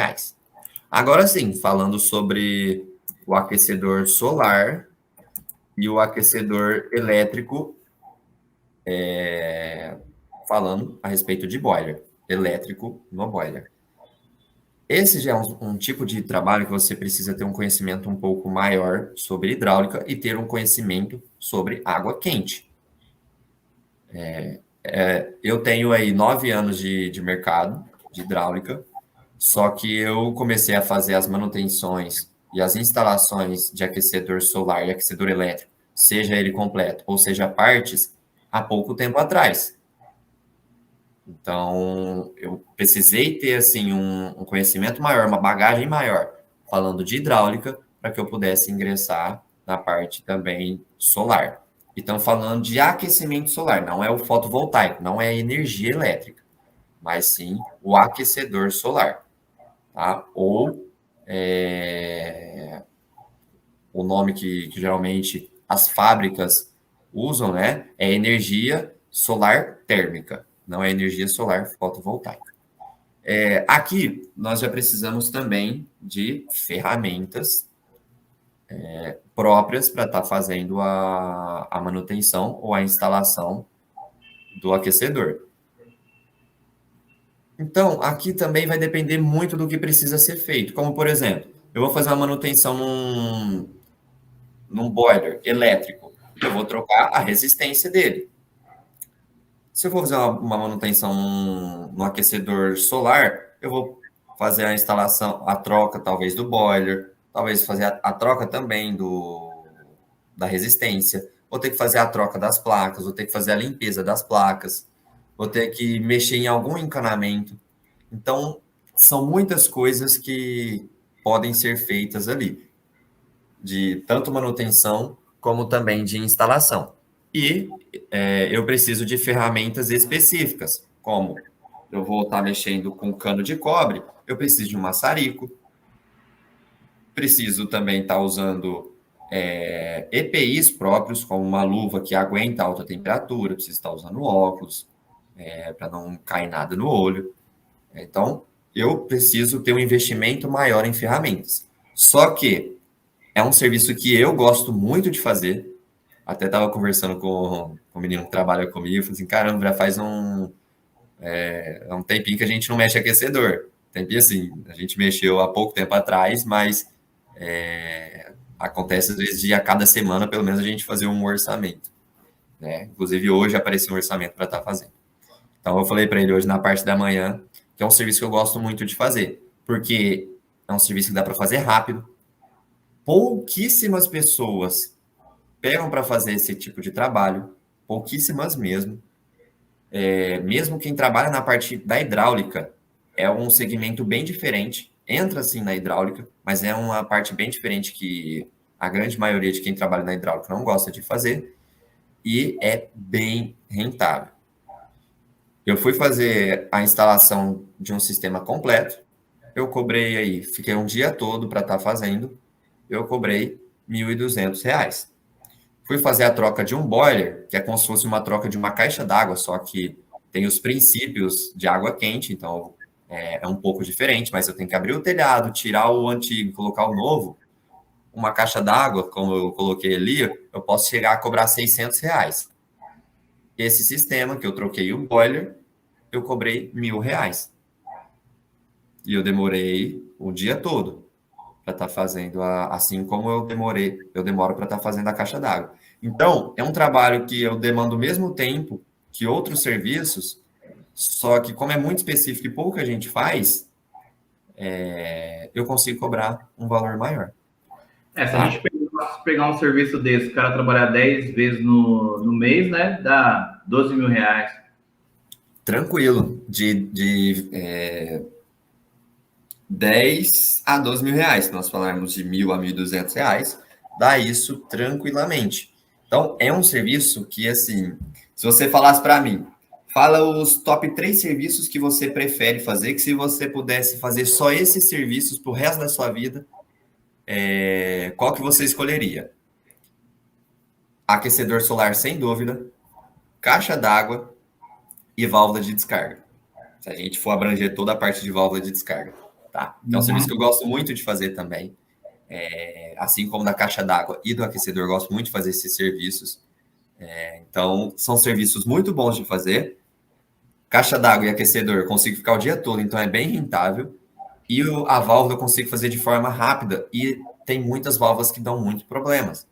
Agora sim, falando sobre o aquecedor solar e o aquecedor elétrico, falando a respeito de boiler, elétrico no boiler. Esse já é um tipo de trabalho que você precisa ter um conhecimento um pouco maior sobre hidráulica e ter um conhecimento sobre água quente. Eu tenho aí 9 anos de mercado de hidráulica, só que eu comecei a fazer as manutenções e as instalações de aquecedor solar e aquecedor elétrico, seja ele completo ou seja partes, há pouco tempo atrás. Então, eu precisei ter assim um conhecimento maior, uma bagagem maior, falando de hidráulica, para que eu pudesse ingressar na parte também solar. E estamos falando de aquecimento solar, não é o fotovoltaico, não é a energia elétrica, mas sim o aquecedor solar. Tá? Ou o nome que geralmente as fábricas usam, né, é energia solar térmica, não é energia solar fotovoltaica. Aqui, nós já precisamos também de ferramentas próprias para estar fazendo a manutenção ou a instalação do aquecedor. Então, aqui também vai depender muito do que precisa ser feito. Como, por exemplo, eu vou fazer uma manutenção num boiler elétrico. Eu vou trocar a resistência dele. Se eu for fazer uma manutenção no aquecedor solar, eu vou fazer a instalação, a troca talvez do boiler, talvez fazer a troca também da resistência, vou ter que fazer a troca das placas, vou ter que fazer a limpeza das placas, vou ter que mexer em algum encanamento. Então, são muitas coisas que podem ser feitas ali, de tanto manutenção como também de instalação. E eu preciso de ferramentas específicas, como eu vou estar mexendo com cano de cobre, eu preciso de um maçarico, preciso também estar usando EPIs próprios, como uma luva que aguenta alta temperatura, preciso estar usando óculos, para não cair nada no olho. Então, eu preciso ter um investimento maior em ferramentas. Só que é um serviço que eu gosto muito de fazer. Até estava conversando com o menino que trabalha comigo, falei assim, caramba, já faz um tempinho que a gente não mexe aquecedor. Tempinho assim, a gente mexeu há pouco tempo atrás, mas acontece às vezes de a cada semana, pelo menos, a gente fazer um orçamento. Né? Inclusive, hoje apareceu um orçamento para estar fazendo. Então, eu falei para ele hoje na parte da manhã, que é um serviço que eu gosto muito de fazer, porque é um serviço que dá para fazer rápido. Pouquíssimas pessoas pegam para fazer esse tipo de trabalho, pouquíssimas mesmo. Mesmo quem trabalha na parte da hidráulica, é um segmento bem diferente, entra assim na hidráulica, mas é uma parte bem diferente que a grande maioria de quem trabalha na hidráulica não gosta de fazer, e é bem rentável. Eu fui fazer a instalação de um sistema completo, eu cobrei aí, fiquei um dia todo para estar fazendo, eu cobrei R$ 1.200. Fui fazer a troca de um boiler, que é como se fosse uma troca de uma caixa d'água, só que tem os princípios de água quente, então é um pouco diferente, mas eu tenho que abrir o telhado, tirar o antigo, colocar o novo. Uma caixa d'água, como eu coloquei ali, eu posso chegar a cobrar R$ 600. Esse sistema, que eu troquei o boiler, eu cobrei R$ 1.000. E eu demorei o dia todo para estar fazendo, assim como eu demoro para estar fazendo a caixa d'água. Então, é um trabalho que eu demando o mesmo tempo que outros serviços, só que como é muito específico e pouca gente faz, eu consigo cobrar um valor maior. Se a gente pegar um serviço desse, o cara trabalhar 10 vezes no mês, né, dá R$ 12.000. Tranquilo, de 10 a R$ 12.000, se nós falarmos de R$ 1.000 a R$ 1.200, dá isso tranquilamente. Então, é um serviço que, assim, se você falasse para mim, fala os top 3 serviços que você prefere fazer, que se você pudesse fazer só esses serviços pro resto da sua vida, qual que você escolheria? Aquecedor solar, sem dúvida, caixa d'água e válvula de descarga. Se a gente for abranger toda a parte de válvula de descarga. Tá? Então, é um serviço que eu gosto muito de fazer também. Assim como da caixa d'água e do aquecedor, eu gosto muito de fazer esses serviços. Então, são serviços muito bons de fazer. Caixa d'água e aquecedor, eu consigo ficar o dia todo, então é bem rentável. E a válvula eu consigo fazer de forma rápida. E tem muitas válvulas que dão muitos problemas.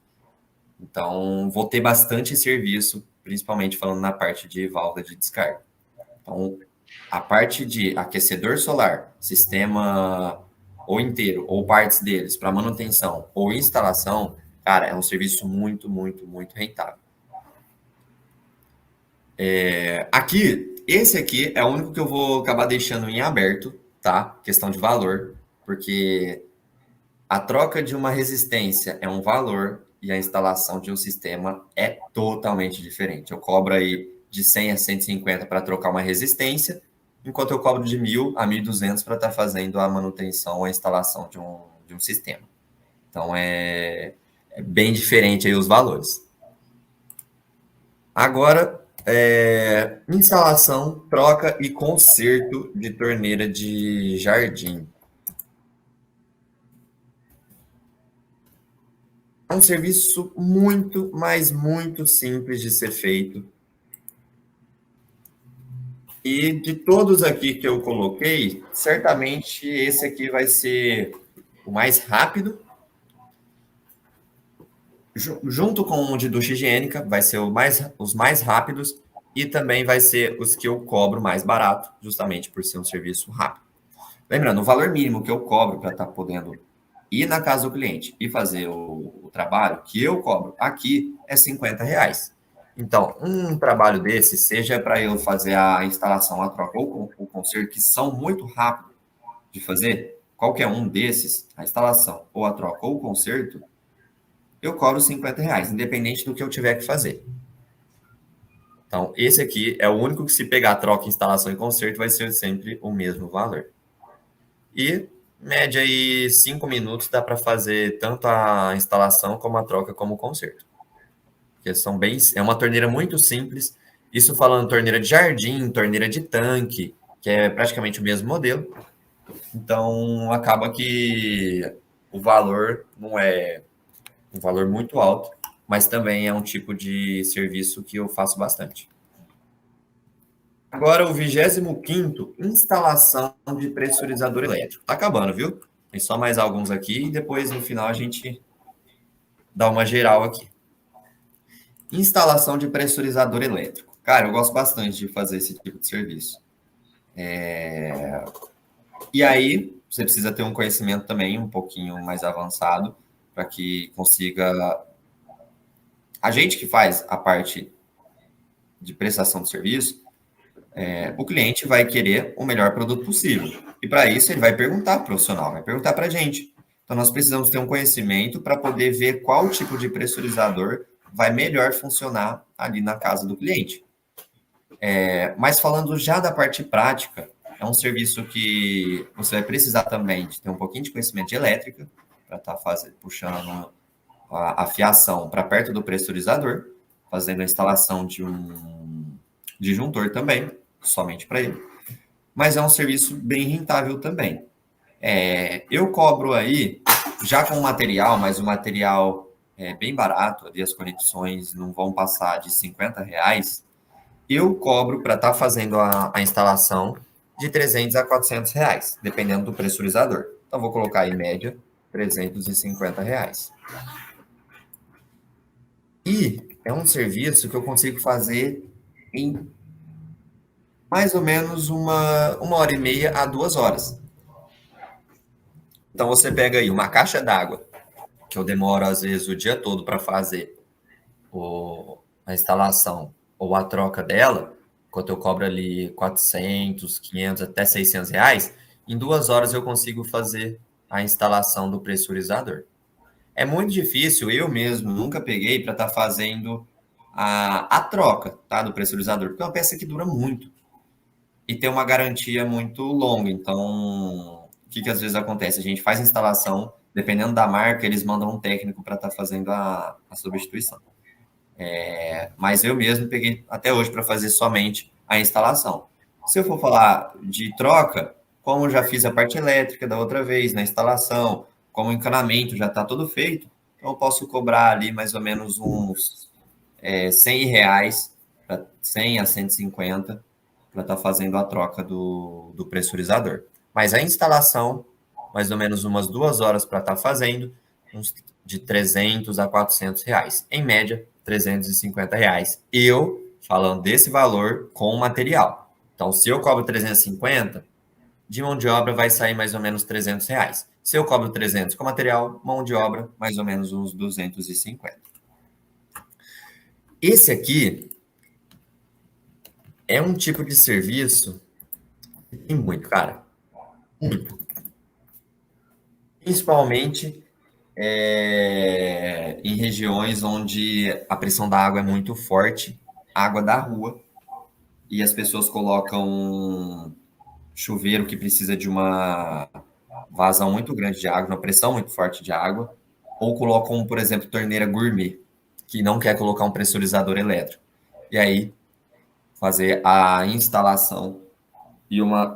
Então, vou ter bastante serviço, principalmente falando na parte de válvula de descarga. Então, a parte de aquecedor solar, sistema ou inteiro, ou partes deles, para manutenção ou instalação, cara, é um serviço muito, muito, muito rentável. Esse aqui é o único que eu vou acabar deixando em aberto, tá? Questão de valor, porque a troca de uma resistência é um valor e a instalação de um sistema é totalmente diferente. Eu cobro aí de 100 a 150 para trocar uma resistência, enquanto eu cobro de 1.000 a 1.200 para estar fazendo a manutenção ou a instalação de um sistema. Então, é bem diferente aí os valores. Agora, instalação, troca e conserto de torneira de jardim. É um serviço muito, mas muito simples de ser feito. E de todos aqui que eu coloquei, certamente esse aqui vai ser o mais rápido. Junto com o de ducha higiênica, vai ser os mais rápidos e também vai ser os que eu cobro mais barato, justamente por ser um serviço rápido. Lembrando, o valor mínimo que eu cobro para estar podendo ir na casa do cliente e fazer o trabalho que eu cobro aqui é R$ 50. Então, um trabalho desse, seja para eu fazer a instalação, a troca ou o conserto, que são muito rápidos de fazer, qualquer um desses, a instalação ou a troca ou o conserto, eu cobro R$ 50, independente do que eu tiver que fazer. Então, esse aqui é o único que, se pegar troca, instalação e conserto, vai ser sempre o mesmo valor. E, média aí, 5 minutos dá para fazer tanto a instalação como a troca como o conserto. Porque é uma torneira muito simples. Isso falando torneira de jardim, torneira de tanque, que é praticamente o mesmo modelo. Então, acaba que o valor não é um valor muito alto, mas também é um tipo de serviço que eu faço bastante. Agora, o 25º, instalação de pressurizador elétrico. Tá acabando, viu? Tem só mais alguns aqui e depois, no final, a gente dá uma geral aqui. Instalação de pressurizador elétrico. Cara, eu gosto bastante de fazer esse tipo de serviço. E aí, você precisa ter um conhecimento também um pouquinho mais avançado para que consiga... A gente que faz a parte de prestação de serviço, o cliente vai querer o melhor produto possível. E para isso ele vai perguntar para o profissional, vai perguntar para a gente. Então nós precisamos ter um conhecimento para poder ver qual tipo de pressurizador vai melhor funcionar ali na casa do cliente. Mas falando já da parte prática, é um serviço que você vai precisar também de ter um pouquinho de conhecimento de elétrica, para estar puxando a fiação para perto do pressurizador, fazendo a instalação de um disjuntor também, somente para ele. Mas é um serviço bem rentável também. Eu cobro aí, já com o material, mas o material é bem barato, ali as conexões não vão passar de R$ 50, eu cobro para estar fazendo a instalação de R$ 300 a R$ 400, dependendo do pressurizador. Então, vou colocar aí, média, R$ 350. E é um serviço que eu consigo fazer em mais ou menos uma hora e meia a 2 horas. Então, você pega aí uma caixa d'água, que eu demoro, às vezes, o dia todo para fazer a instalação ou a troca dela, enquanto eu cobro ali 400, 500, até R$ 600, em 2 horas eu consigo fazer a instalação do pressurizador. É muito difícil, eu mesmo nunca peguei para estar fazendo a troca, tá, do pressurizador, porque é uma peça que dura muito e tem uma garantia muito longa. Então, o que às vezes acontece? A gente faz a instalação, dependendo da marca, eles mandam um técnico para estar fazendo a substituição. Mas eu mesmo peguei até hoje para fazer somente a instalação. Se eu for falar de troca, como eu já fiz a parte elétrica da outra vez, na instalação, como o encanamento já está todo feito, então eu posso cobrar ali mais ou menos uns R$ 100, 100 a 150, para estar fazendo a troca do pressurizador. Mas a instalação, mais ou menos umas 2 horas para estar fazendo, uns de R$ 300 a R$ 400. Em média, R$ 350. Eu, falando desse valor com o material. Então, se eu cobro 350, de mão de obra vai sair mais ou menos R$ 300. Se eu cobro 300 com material, mão de obra, mais ou menos uns 250. Esse aqui é um tipo de serviço que tem muito, cara. Muito. Principalmente em regiões onde a pressão da água é muito forte, água da rua, e as pessoas colocam chuveiro que precisa de uma vazão muito grande de água, uma pressão muito forte de água, ou colocam, por exemplo, torneira gourmet, que não quer colocar um pressurizador elétrico. E aí, fazer a instalação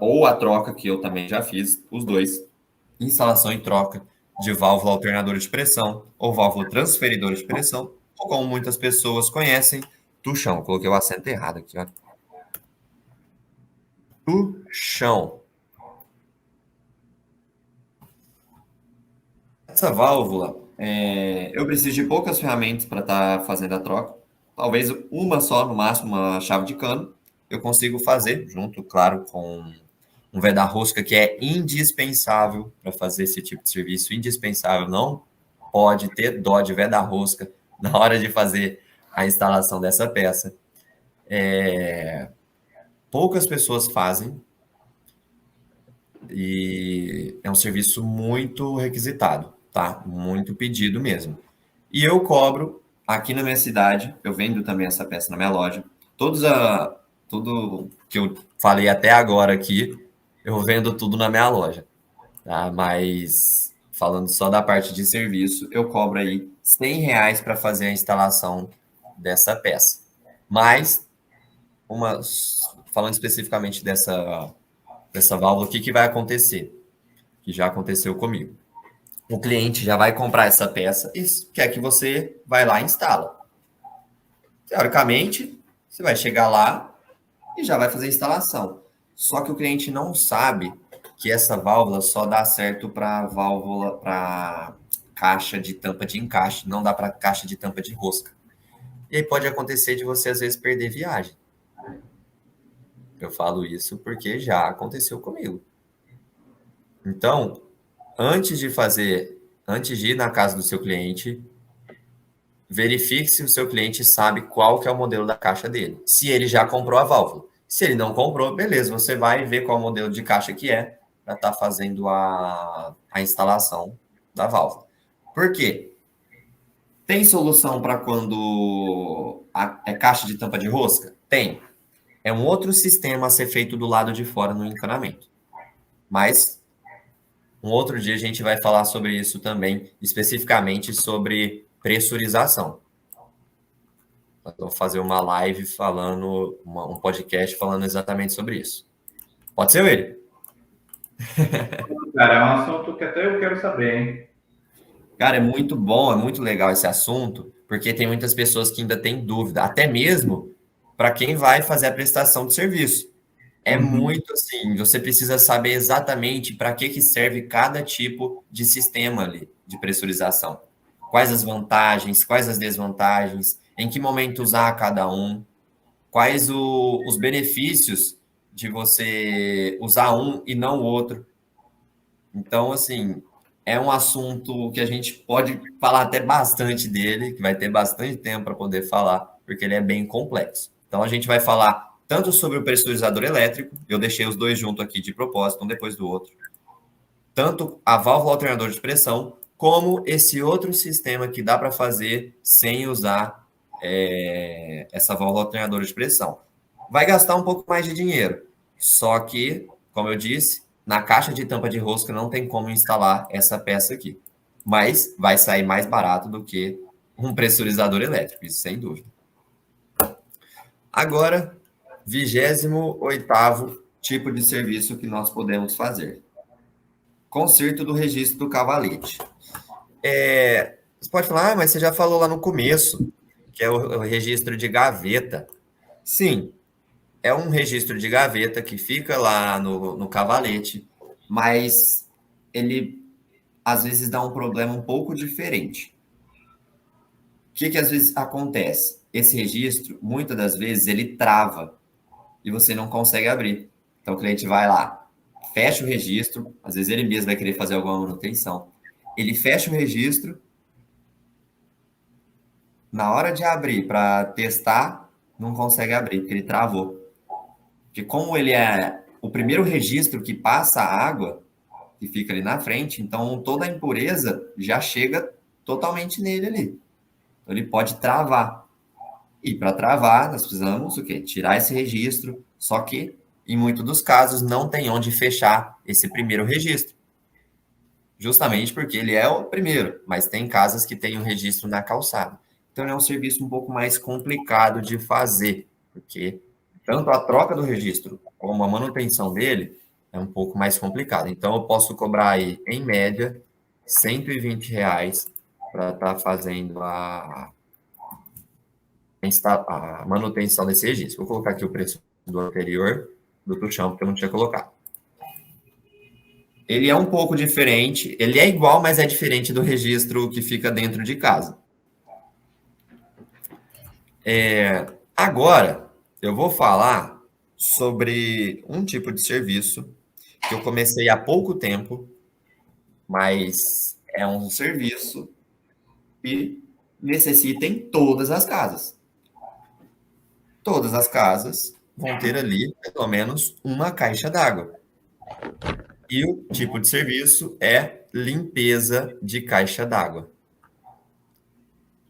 ou a troca, que eu também já fiz, os dois, instalação e troca de válvula alternadora de pressão ou válvula transferidora de pressão, ou como muitas pessoas conhecem, tuchão. Coloquei o acento errado aqui, ó. Tuchão. Essa válvula, eu preciso de poucas ferramentas para estar fazendo a troca. Talvez uma só, no máximo, uma chave de cano. Eu consigo fazer, junto, claro, com um veda-rosca que é indispensável para fazer esse tipo de serviço, indispensável, não pode ter dó de veda-rosca na hora de fazer a instalação dessa peça. Poucas pessoas fazem e é um serviço muito requisitado, tá? Muito pedido mesmo. E eu cobro aqui na minha cidade, eu vendo também essa peça na minha loja. Tudo que eu falei até agora aqui, eu vendo tudo na minha loja, tá? Mas falando só da parte de serviço, eu cobro aí R$ 100 para fazer a instalação dessa peça. Mas, falando especificamente dessa válvula, o que vai acontecer? Que já aconteceu comigo. O cliente já vai comprar essa peça e quer que você vai lá e instala. Teoricamente, você vai chegar lá e já vai fazer a instalação. Só que o cliente não sabe que essa válvula só dá certo para válvula, para caixa de tampa de encaixe, não dá para caixa de tampa de rosca. E aí pode acontecer de você às vezes perder viagem. Eu falo isso porque já aconteceu comigo. Então, antes de ir na casa do seu cliente, verifique se o seu cliente sabe qual que é o modelo da caixa dele. Se ele já comprou a válvula. Se ele não comprou, beleza, você vai ver qual modelo de caixa que é para estar fazendo a instalação da válvula. Por quê? Tem solução para quando é caixa de tampa de rosca? Tem. É um outro sistema a ser feito do lado de fora no encanamento. Mas um outro dia a gente vai falar sobre isso também, especificamente sobre pressurização. Nós vamos fazer uma live falando, um podcast falando exatamente sobre isso. Pode ser, ele? Cara, é um assunto que até eu quero saber, hein? Cara, é muito bom, é muito legal esse assunto, porque tem muitas pessoas que ainda têm dúvida, até mesmo para quem vai fazer a prestação de serviço. É muito assim, você precisa saber exatamente para que serve cada tipo de sistema ali de pressurização. Quais as vantagens, quais as desvantagens, em que momento usar cada um, quais os benefícios de você usar um e não o outro. Então, assim, é um assunto que a gente pode falar até bastante dele, que vai ter bastante tempo para poder falar, porque ele é bem complexo. Então, a gente vai falar tanto sobre o pressurizador elétrico, eu deixei os dois juntos aqui de propósito, um depois do outro, tanto a válvula alternadora de pressão, como esse outro sistema que dá para fazer sem usar essa válvula alternadora de pressão. Vai gastar um pouco mais de dinheiro, só que, como eu disse, na caixa de tampa de rosca não tem como instalar essa peça aqui, mas vai sair mais barato do que um pressurizador elétrico, isso sem dúvida. Agora, 28º tipo de serviço que nós podemos fazer. Conserto do registro do cavalete. Você pode falar, mas você já falou lá no começo, que é o registro de gaveta. Sim, é um registro de gaveta que fica lá no cavalete, mas ele às vezes dá um problema um pouco diferente. O que às vezes acontece? Esse registro, muitas das vezes, ele trava e você não consegue abrir. Então o cliente vai lá, fecha o registro, às vezes ele mesmo vai querer fazer alguma manutenção. Ele fecha o registro, na hora de abrir para testar, não consegue abrir, porque ele travou. Porque como ele é o primeiro registro que passa a água, que fica ali na frente, então toda a impureza já chega totalmente nele ali. Então ele pode travar. E para travar, nós precisamos o quê? Tirar esse registro, só que em muitos dos casos não tem onde fechar esse primeiro registro. Justamente porque ele é o primeiro, mas tem casas que tem o registro na calçada. Então é um serviço um pouco mais complicado de fazer, porque tanto a troca do registro como a manutenção dele é um pouco mais complicado. Então eu posso cobrar aí, em média, R$ 120 para estar fazendo a manutenção desse registro. Vou colocar aqui o preço do anterior, do tuchão, porque eu não tinha colocado. Ele é um pouco diferente, ele é igual, mas é diferente do registro que fica dentro de casa. Agora, eu vou falar sobre um tipo de serviço que eu comecei há pouco tempo, mas é um serviço que necessita em todas as casas. Todas as casas vão ter ali pelo menos uma caixa d'água. E o tipo de serviço é limpeza de caixa d'água.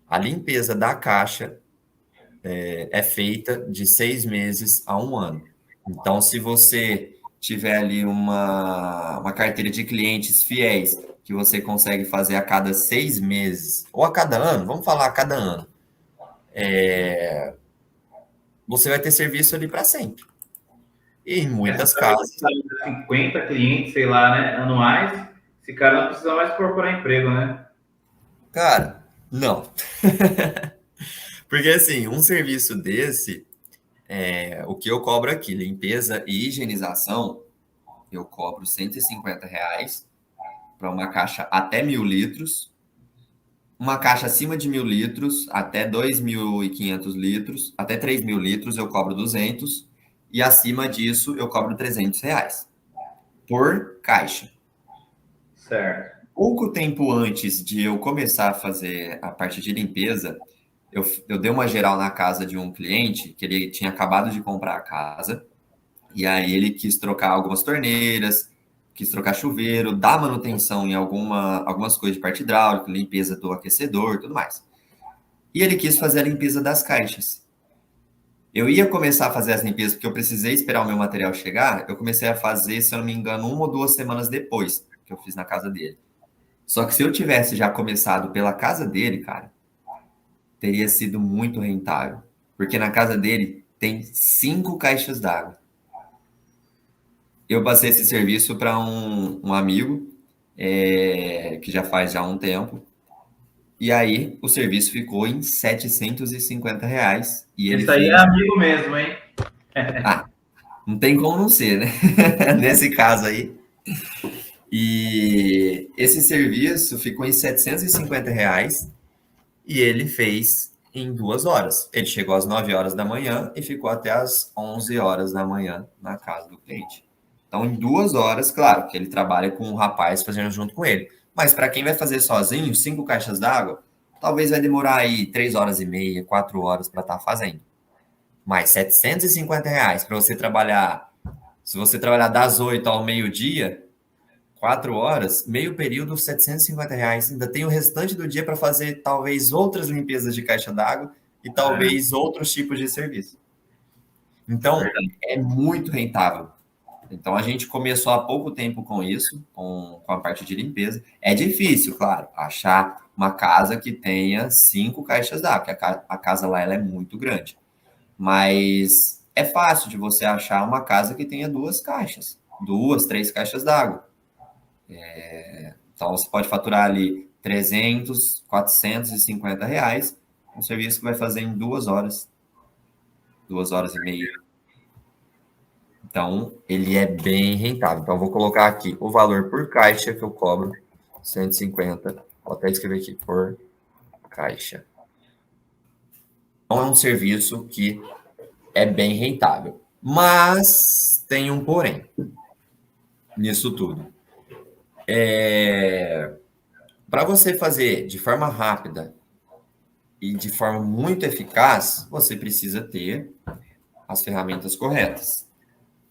A limpeza da caixa é feita de 6 meses a um ano. Então, se você tiver ali uma carteira de clientes fiéis que você consegue fazer a cada 6 meses, ou a cada ano, vamos falar a cada ano, você vai ter serviço ali para sempre. E em Essa muitas cara casas. de 50 clientes, sei lá, né, anuais, esse cara não precisa mais procurar emprego, né? Cara, não. Porque assim, um serviço desse, o que eu cobro aqui, limpeza e higienização, eu cobro R$ 150 para uma caixa até 1.000 litros, uma caixa acima de 1.000 litros, até 2.500 litros, até 3.000 litros eu cobro 200, e acima disso eu cobro R$ 300 por caixa. Certo. Pouco tempo antes de eu começar a fazer a parte de limpeza, eu dei uma geral na casa de um cliente que ele tinha acabado de comprar a casa, e aí ele quis trocar algumas torneiras, quis trocar chuveiro, dar manutenção em algumas coisas de parte hidráulica, limpeza do aquecedor, tudo mais. E ele quis fazer a limpeza das caixas. Eu ia começar a fazer as limpezas porque eu precisei esperar o meu material chegar. Eu comecei a fazer, se eu não me engano, 1 ou 2 semanas depois que eu fiz na casa dele. Só que se eu tivesse já começado pela casa dele, cara, teria sido muito rentável. Porque na casa dele tem 5 caixas d'água. Eu passei esse serviço para um amigo, que já faz já um tempo. E aí o serviço ficou em R$ 750 e ele Esse aí é fez. amigo mesmo, hein? Ah, não tem como não ser, né? Nesse caso aí. E esse serviço ficou em R$ 750 e ele fez em 2 horas. Ele chegou às 9 horas da manhã e ficou até às 11 horas da manhã na casa do cliente. Então, em 2 horas, claro que ele trabalha com um rapaz fazendo junto com ele. Mas para quem vai fazer sozinho, 5 caixas d'água, talvez vai demorar aí 3 horas e meia, 4 horas para estar fazendo. Mas R$ 750 para você trabalhar, se você trabalhar das 8 ao meio-dia, 4 horas, meio período, R$ 750. Ainda tem o restante do dia para fazer talvez outras limpezas de caixa d'água e talvez outros tipos de serviço. Então, é muito rentável. Então, a gente começou há pouco tempo com isso, com a parte de limpeza. É difícil, claro, achar uma casa que tenha 5 caixas d'água, porque a casa lá ela é muito grande. Mas é fácil de você achar uma casa que tenha 2 caixas, 2, 3 caixas d'água. Então, você pode faturar ali 300, R$ 450, um serviço que vai fazer em 2 horas, 2 horas e meia. Então, ele é bem rentável. Então, eu vou colocar aqui o valor por caixa que eu cobro, 150. Vou até escrever aqui, por caixa. Então, é um serviço que é bem rentável. Mas tem um porém nisso tudo. Para você fazer de forma rápida e de forma muito eficaz, você precisa ter as ferramentas corretas,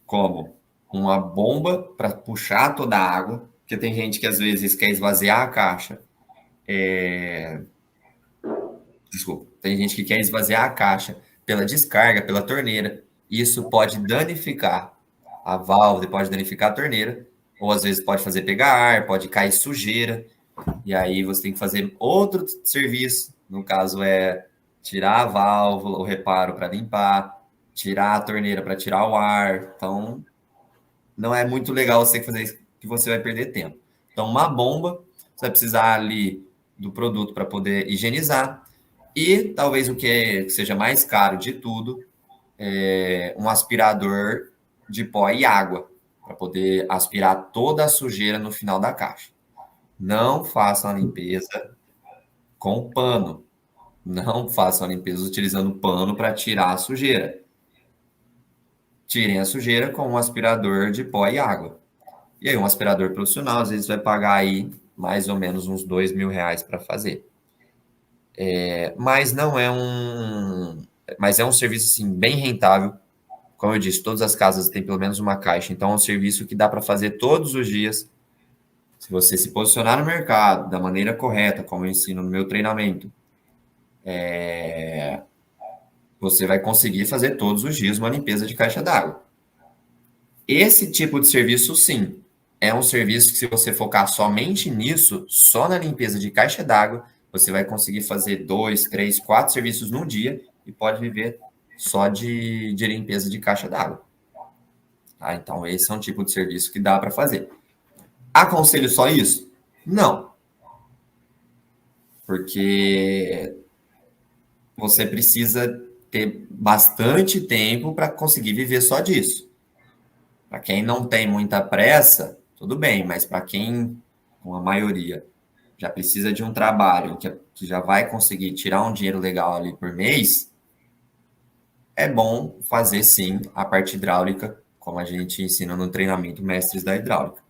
como uma bomba para puxar toda a água, porque tem gente que às vezes quer esvaziar a caixa. Desculpa, tem gente que quer esvaziar a caixa pela descarga, pela torneira. Isso pode danificar a válvula, pode danificar a torneira, ou às vezes pode fazer pegar ar, pode cair sujeira, e aí você tem que fazer outro serviço, no caso é tirar a válvula, o reparo para limpar, tirar a torneira para tirar o ar. Então, não é muito legal você fazer isso, que você vai perder tempo. Então, uma bomba, você vai precisar ali do produto para poder higienizar, e talvez o que seja mais caro de tudo, um aspirador de pó e água, para poder aspirar toda a sujeira no final da caixa. Não façam a limpeza com pano. Não façam a limpeza utilizando pano para tirar a sujeira. Tirem a sujeira com um aspirador de pó e água. E aí um aspirador profissional, às vezes, vai pagar aí mais ou menos uns R$ 2.000 para fazer. Mas não é um... Mas é um serviço, assim, bem rentável. Como eu disse, todas as casas têm pelo menos uma caixa, então é um serviço que dá para fazer todos os dias. Se você se posicionar no mercado da maneira correta, como eu ensino no meu treinamento, você vai conseguir fazer todos os dias uma limpeza de caixa d'água. Esse tipo de serviço, sim, é um serviço que, se você focar somente nisso, só na limpeza de caixa d'água, você vai conseguir fazer 2, 3, 4 serviços num dia e pode viver só de limpeza de caixa d'água. Tá? Então, esse é um tipo de serviço que dá para fazer. Aconselho só isso? Não, porque você precisa ter bastante tempo para conseguir viver só disso. Para quem não tem muita pressa, tudo bem, mas para quem, com a maioria, já precisa de um trabalho que já vai conseguir tirar um dinheiro legal ali por mês, é bom fazer sim a parte hidráulica, como a gente ensina no treinamento Mestres da Hidráulica.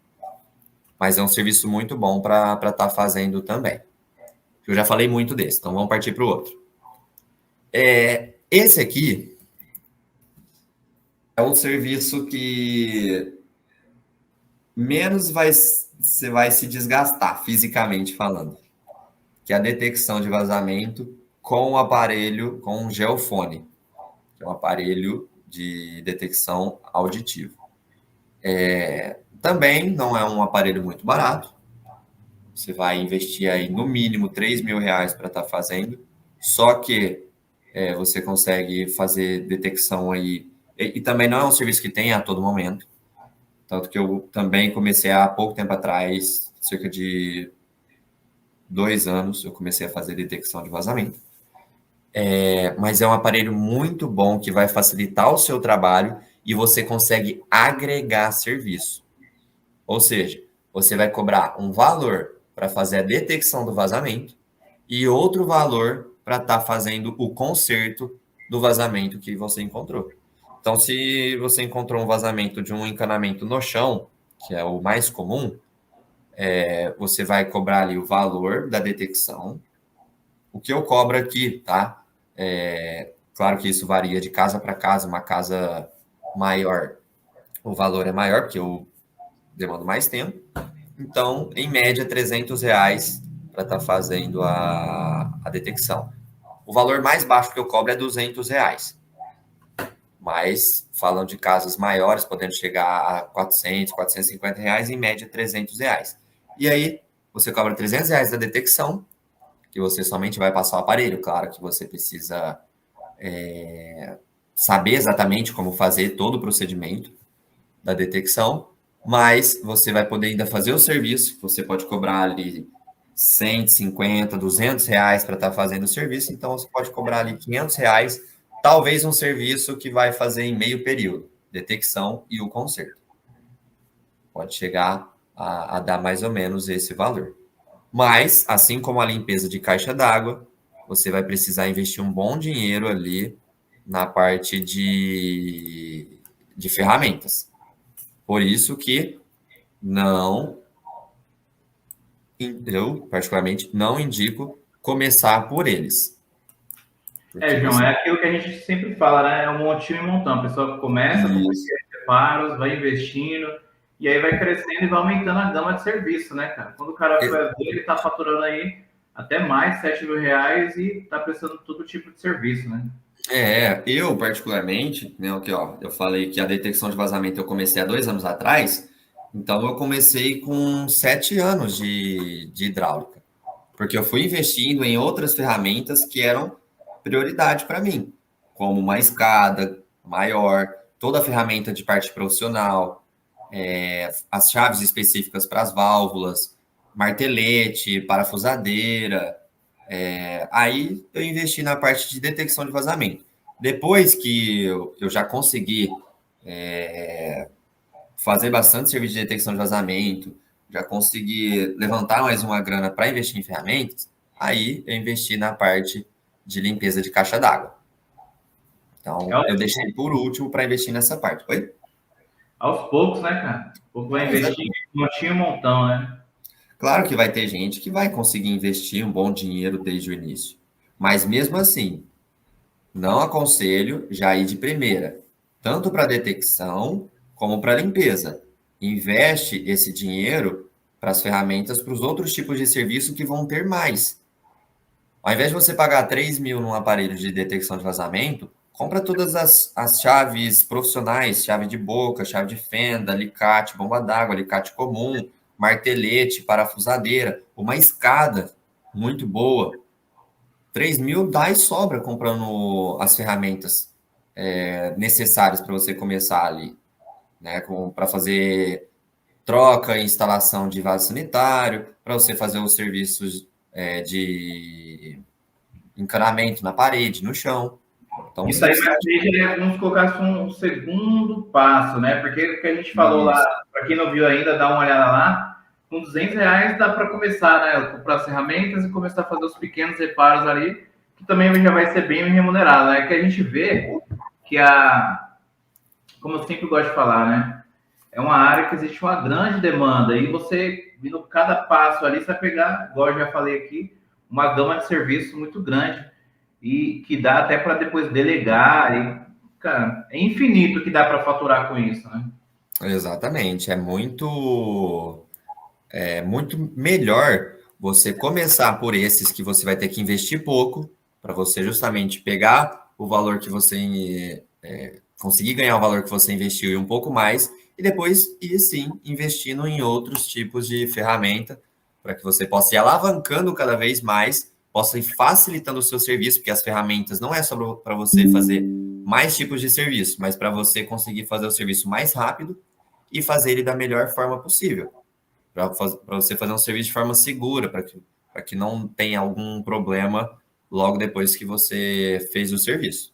Mas é um serviço muito bom para estar fazendo também. Eu já falei muito desse, então vamos partir para o outro. Esse aqui é um serviço que menos você vai se desgastar, fisicamente falando, que é a detecção de vazamento com o aparelho, com um geofone, que é um aparelho de detecção auditivo. Também não é um aparelho muito barato, você vai investir aí no mínimo R$ 3.000 para estar fazendo, só que você consegue fazer detecção aí, e também não é um serviço que tem a todo momento, tanto que eu também comecei há pouco tempo atrás, cerca de 2 anos, eu comecei a fazer detecção de vazamento. Mas é um aparelho muito bom que vai facilitar o seu trabalho e você consegue agregar serviço. Ou seja, você vai cobrar um valor para fazer a detecção do vazamento e outro valor para estar fazendo o conserto do vazamento que você encontrou. Então, se você encontrou um vazamento de um encanamento no chão, que é o mais comum, você vai cobrar ali o valor da detecção. O que eu cobro aqui, tá? Claro que isso varia de casa para casa. Uma casa maior, o valor é maior, porque eu demando mais tempo. Então, em média, R$ 300 para estar fazendo a detecção. O valor mais baixo que eu cobro é R$ 200. Mas, falando de casas maiores, podendo chegar a R$ 400, R$ 450, em média, R$ 300. E aí, você cobra R$ 300 da detecção, que você somente vai passar o aparelho. Claro que você precisa saber exatamente como fazer todo o procedimento da detecção, mas você vai poder ainda fazer o serviço. Você pode cobrar ali 150, R$ 200 para estar fazendo o serviço, então você pode cobrar ali R$ 500, talvez um serviço que vai fazer em meio período, detecção e o conserto. Pode chegar a dar mais ou menos esse valor. Mas, assim como a limpeza de caixa d'água, você vai precisar investir um bom dinheiro ali na parte de ferramentas. Por isso que eu particularmente não indico começar por eles. João, é aquilo que a gente sempre fala, né? É um montinho e montão. A pessoa começa com pequenos reparos, vai investindo, e aí vai crescendo e vai aumentando a gama de serviço, né, cara? Quando o cara vai ver, ele tá faturando aí até mais R$ 7.000 e tá prestando todo tipo de serviço, né? Eu particularmente, né, aqui, ó, eu falei que a detecção de vazamento eu comecei há 2 anos atrás, então eu comecei com 7 anos de hidráulica, porque eu fui investindo em outras ferramentas que eram prioridade para mim, como uma escada maior, toda a ferramenta de parte profissional, as chaves específicas para as válvulas, martelete, parafusadeira. Aí eu investi na parte de detecção de vazamento. Depois que eu já consegui fazer bastante serviço de detecção de vazamento, já consegui levantar mais uma grana para investir em ferramentas, aí eu investi na parte de limpeza de caixa d'água. Então, eu deixei por último para investir nessa parte. Oi? Aos poucos, né, cara? O pouco vai investir, não tinha um montão, né? Claro que vai ter gente que vai conseguir investir um bom dinheiro desde o início. Mas mesmo assim, não aconselho já ir de primeira, tanto para detecção como para limpeza. Investe esse dinheiro para as ferramentas, para os outros tipos de serviço que vão ter mais. Ao invés de você pagar 3 mil num aparelho de detecção de vazamento, compra todas as chaves profissionais, chave de boca, chave de fenda, alicate, bomba d'água, alicate comum, martelete, parafusadeira, uma escada muito boa. 3 mil dá e sobra comprando as ferramentas necessárias para você começar ali, né? Para fazer troca e instalação de vaso sanitário, para você fazer os serviços de encanamento na parede, no chão. Então Isso você aí precisa. vai ser, vamos colocar assim, um segundo passo, né? Porque o que a gente falou lá, Isso, para quem não viu ainda, dá uma olhada lá. Com R$ 200 dá para começar, né? Comprar as ferramentas e começar a fazer os pequenos reparos ali, que também já vai ser bem remunerado, né? Que a gente vê que como eu sempre gosto de falar, né? É uma área que existe uma grande demanda e você, vindo cada passo ali, você vai pegar, igual eu já falei aqui, uma gama de serviços muito grande e que dá até para depois delegar e, cara, é infinito que dá para faturar com isso, né? exatamente. É muito melhor você começar por esses que você vai ter que investir pouco, para você justamente pegar o valor que você conseguir ganhar o valor que você investiu e um pouco mais, e depois ir sim investindo em outros tipos de ferramenta, para que você possa ir alavancando cada vez mais, possa ir facilitando o seu serviço, porque as ferramentas não é só para você fazer mais tipos de serviço, mas para você conseguir fazer o serviço mais rápido e fazer ele da melhor forma possível para você fazer um serviço de forma segura, para que não tenha algum problema logo depois que você fez o serviço.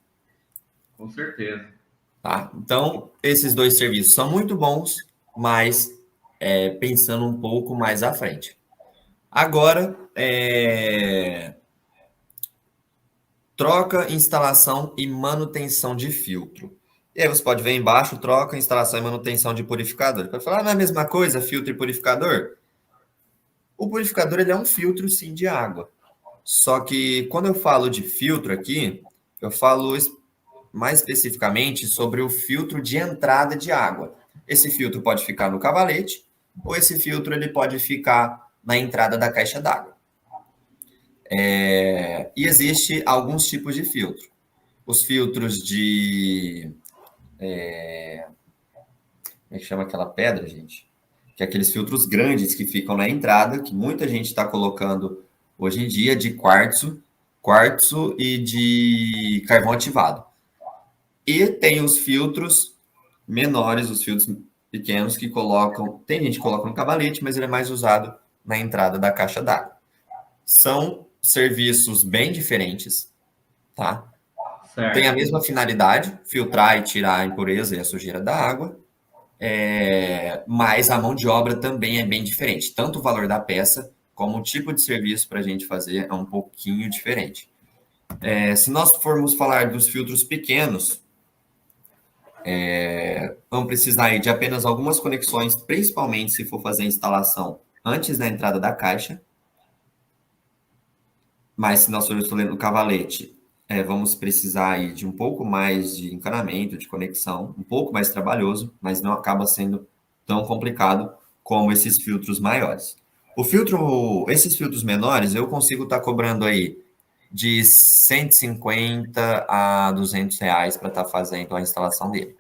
Com certeza. Tá? Então, esses dois serviços são muito bons, mas pensando um pouco mais à frente. Agora, troca, instalação e manutenção de filtro. E aí você pode ver embaixo, troca, instalação e manutenção de purificador. Pode falar, não é a mesma coisa, filtro e purificador? O purificador ele é um filtro, sim, de água. Só que quando eu falo de filtro aqui, eu falo mais especificamente sobre o filtro de entrada de água. Esse filtro pode ficar no cavalete ou esse filtro ele pode ficar na entrada da caixa d'água. E existe alguns tipos de filtro. Os filtros de... Como é que chama aquela pedra, gente? Que é aqueles filtros grandes que ficam na entrada, que muita gente está colocando hoje em dia de quartzo e de carvão ativado. E tem os filtros menores, os filtros pequenos que colocam. Tem gente que coloca no cavalete, mas ele é mais usado na entrada da caixa d'água. São serviços bem diferentes, tá? Tem a Certo. mesma finalidade, filtrar e tirar a impureza e a sujeira da água, mas a mão de obra também é bem diferente. Tanto o valor da peça, como o tipo de serviço para a gente fazer é um pouquinho diferente. Se nós formos falar dos filtros pequenos, vão precisar aí de apenas algumas conexões, principalmente se for fazer a instalação antes da entrada da caixa. Mas se nós formos no cavalete, vamos precisar aí de um pouco mais de encanamento, de conexão, um pouco mais trabalhoso, mas não acaba sendo tão complicado como esses filtros maiores. Esses filtros menores, eu consigo estar cobrando aí de 150 a R$ 200 para estar fazendo a instalação dele.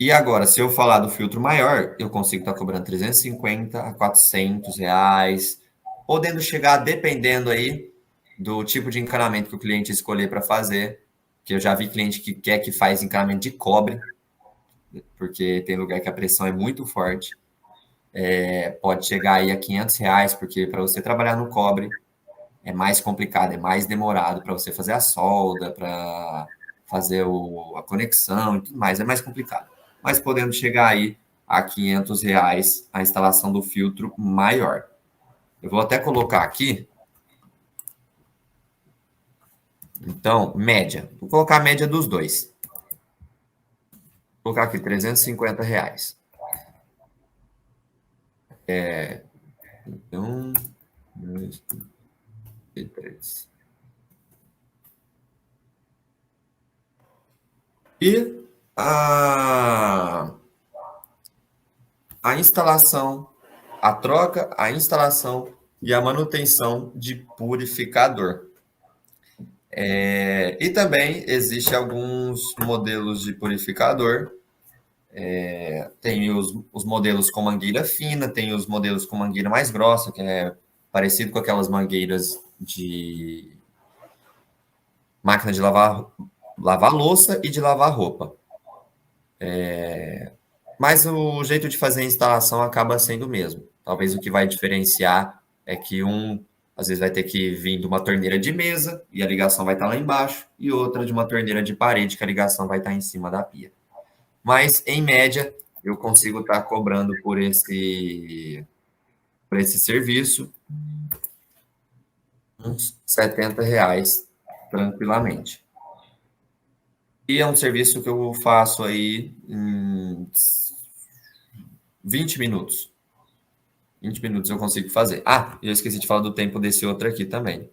E agora, se eu falar do filtro maior, eu consigo estar cobrando 350 a R$ 400, podendo chegar, dependendo aí do tipo de encanamento que o cliente escolher para fazer, que eu já vi cliente que quer que faz encanamento de cobre, porque tem lugar que a pressão é muito forte, pode chegar aí a R$ 500, porque para você trabalhar no cobre é mais complicado, é mais demorado para você fazer a solda, para fazer a conexão e tudo mais, é mais complicado. Mas podendo chegar aí a R$ 500 a instalação do filtro maior. Eu vou até colocar aqui. Então, média. Vou colocar a média dos dois. Vou colocar aqui, R$ 350. Um, dois, três. E a instalação, a troca, a instalação e a manutenção de purificador. E também existe alguns modelos de purificador. Tem os modelos com mangueira fina, tem os modelos com mangueira mais grossa, que é parecido com aquelas mangueiras de máquina de lavar louça e de lavar roupa. Mas o jeito de fazer a instalação acaba sendo o mesmo. Talvez o que vai diferenciar é que às vezes vai ter que vir de uma torneira de mesa e a ligação vai estar lá embaixo, e outra de uma torneira de parede que a ligação vai estar em cima da pia. Mas, em média, eu consigo estar cobrando por esse serviço uns R$ 70 tranquilamente. E é um serviço que eu faço aí em 20 minutos. 20 minutos eu consigo fazer. Eu esqueci de falar do tempo desse outro aqui também.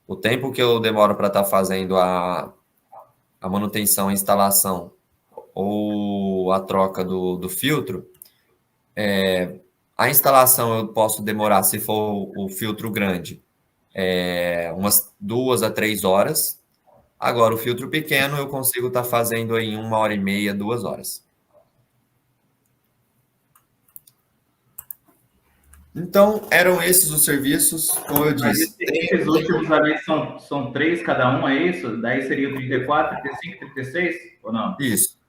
O tempo que eu demoro para estar fazendo a manutenção, a instalação ou a troca do filtro, a instalação eu posso demorar, se for o filtro grande, umas 2 a 3 horas. Agora, o filtro pequeno eu consigo estar fazendo em 1h30, 2 horas. Então, eram esses os serviços, como eu disse. Esses últimos ali são 3 cada um, é isso? Daí seria o 34, 35, 36, ou não? Isso.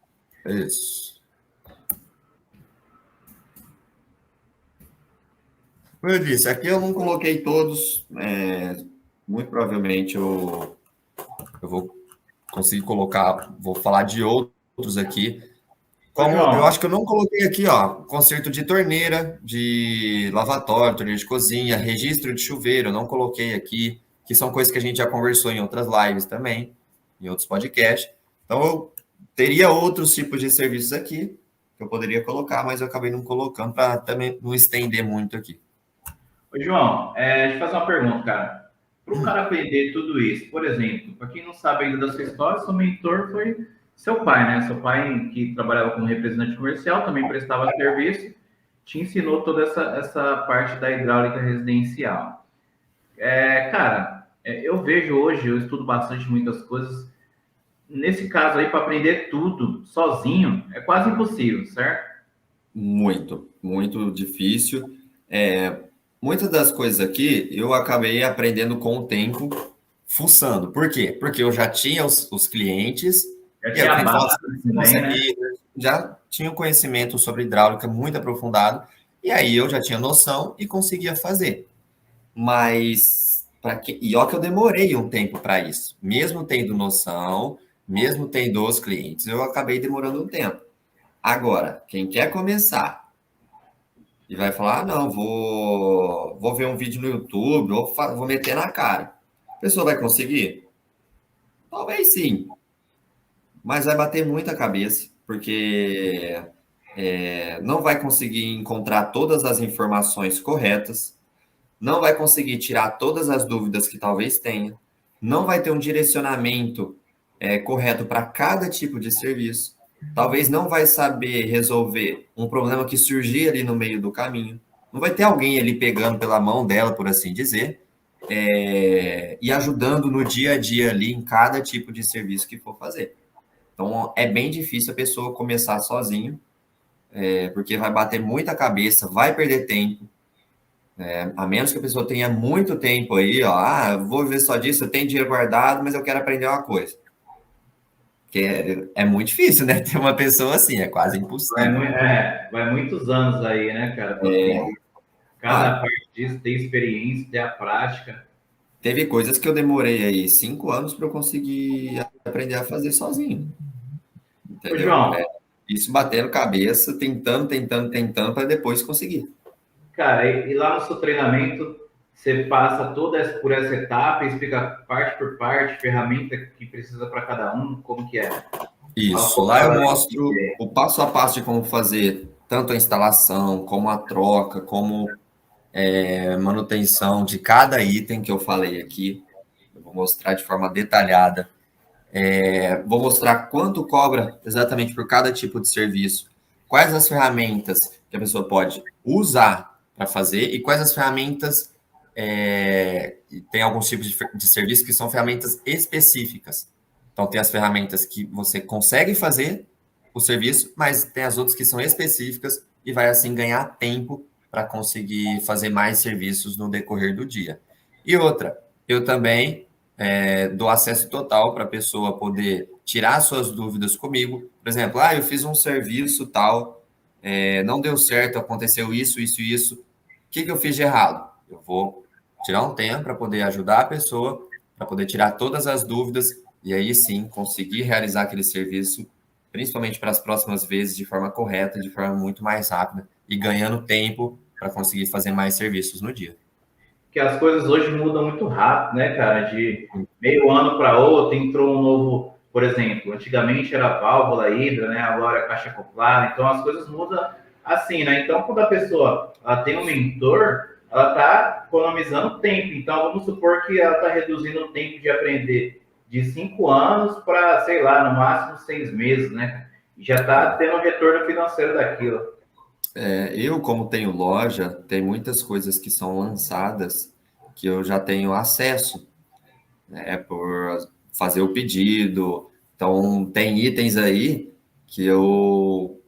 Como eu disse, aqui eu não coloquei todos, muito provavelmente eu vou conseguir colocar, vou falar de outros aqui. Como eu acho que eu não coloquei aqui, conserto de torneira, de lavatório, torneira de cozinha, registro de chuveiro, eu não coloquei aqui, que são coisas que a gente já conversou em outras lives também, em outros podcasts. Então, eu teria outros tipos de serviços aqui que eu poderia colocar, mas eu acabei não colocando para também não estender muito aqui. Ô, João, deixa eu fazer uma pergunta, cara. Para o cara aprender tudo isso, por exemplo, para quem não sabe ainda da sua história, seu mentor foi seu pai, né? Seu pai, que trabalhava como representante comercial, também prestava serviço, te ensinou toda essa parte da hidráulica residencial. Cara, eu vejo hoje, eu estudo bastante muitas coisas. Nesse caso aí, para aprender tudo sozinho, é quase impossível, certo? Muito, muito difícil. Muitas das coisas aqui eu acabei aprendendo com o tempo, fuçando. Por quê? Porque eu já tinha os clientes, Já e aí o tinha a cliente fala base assim, também, né? já tinha um conhecimento sobre hidráulica muito aprofundado, e aí eu já tinha noção e conseguia fazer. Mas, e ó que eu demorei um tempo para isso. Mesmo tendo noção, mesmo tendo os clientes, eu acabei demorando um tempo. Agora, quem quer começar e vai falar, não, vou ver um vídeo no YouTube, vou meter na cara. A pessoa vai conseguir? Talvez sim, mas vai bater muita cabeça, porque não vai conseguir encontrar todas as informações corretas, não vai conseguir tirar todas as dúvidas que talvez tenha, não vai ter um direcionamento correto para cada tipo de serviço, talvez não vai saber resolver um problema que surgir ali no meio do caminho, não vai ter alguém ali pegando pela mão dela, por assim dizer, e ajudando no dia a dia ali em cada tipo de serviço que for fazer. Então, é bem difícil a pessoa começar sozinho, porque vai bater muita cabeça, vai perder tempo, a menos que a pessoa tenha muito tempo aí, vou viver só disso, eu tenho dinheiro guardado, mas eu quero aprender uma coisa. Porque é muito difícil, né? Ter uma pessoa assim, é quase impossível. Vai muitos anos aí, né, cara, para aprender. Cada parte disso tem experiência, tem a prática. Teve coisas que eu demorei aí 5 anos para eu conseguir aprender a fazer sozinho. Ô, Entendeu? João, Isso batendo cabeça, tentando para depois conseguir. cara, e lá no seu treinamento, você passa por essa etapa, explica parte por parte, ferramenta que precisa para cada um, como que é? Isso, lá eu mostro o passo a passo de como fazer tanto a instalação, como a troca, como manutenção de cada item que eu falei aqui. Eu vou mostrar de forma detalhada. Vou mostrar quanto cobra exatamente por cada tipo de serviço, quais as ferramentas que a pessoa pode usar para fazer e quais as ferramentas. Tem alguns tipos de serviço que são ferramentas específicas. Então, tem as ferramentas que você consegue fazer o serviço, mas tem as outras que são específicas e vai assim ganhar tempo para conseguir fazer mais serviços no decorrer do dia. E outra, eu também dou acesso total para a pessoa poder tirar suas dúvidas comigo. Por exemplo, eu fiz um serviço tal, não deu certo, aconteceu isso, isso e isso. O que eu fiz de errado? Eu vou tirar um tempo para poder ajudar a pessoa, para poder tirar todas as dúvidas e aí sim conseguir realizar aquele serviço, principalmente para as próximas vezes, de forma correta, de forma muito mais rápida e ganhando tempo para conseguir fazer mais serviços no dia. Que as coisas hoje mudam muito rápido, né, cara? De meio ano para outro, entrou um novo, por exemplo, antigamente era válvula hidra, né? Agora é caixa acoplada, então as coisas mudam assim, né? Então, quando a pessoa ela tem um mentor, ela está economizando tempo. Então, vamos supor que ela está reduzindo o tempo de aprender de 5 anos para, sei lá, no máximo 6 meses, né? E já está tendo um retorno financeiro daquilo. Eu, como tenho loja, tem muitas coisas que são lançadas que eu já tenho acesso, né, por fazer o pedido. Então, tem itens aí que eu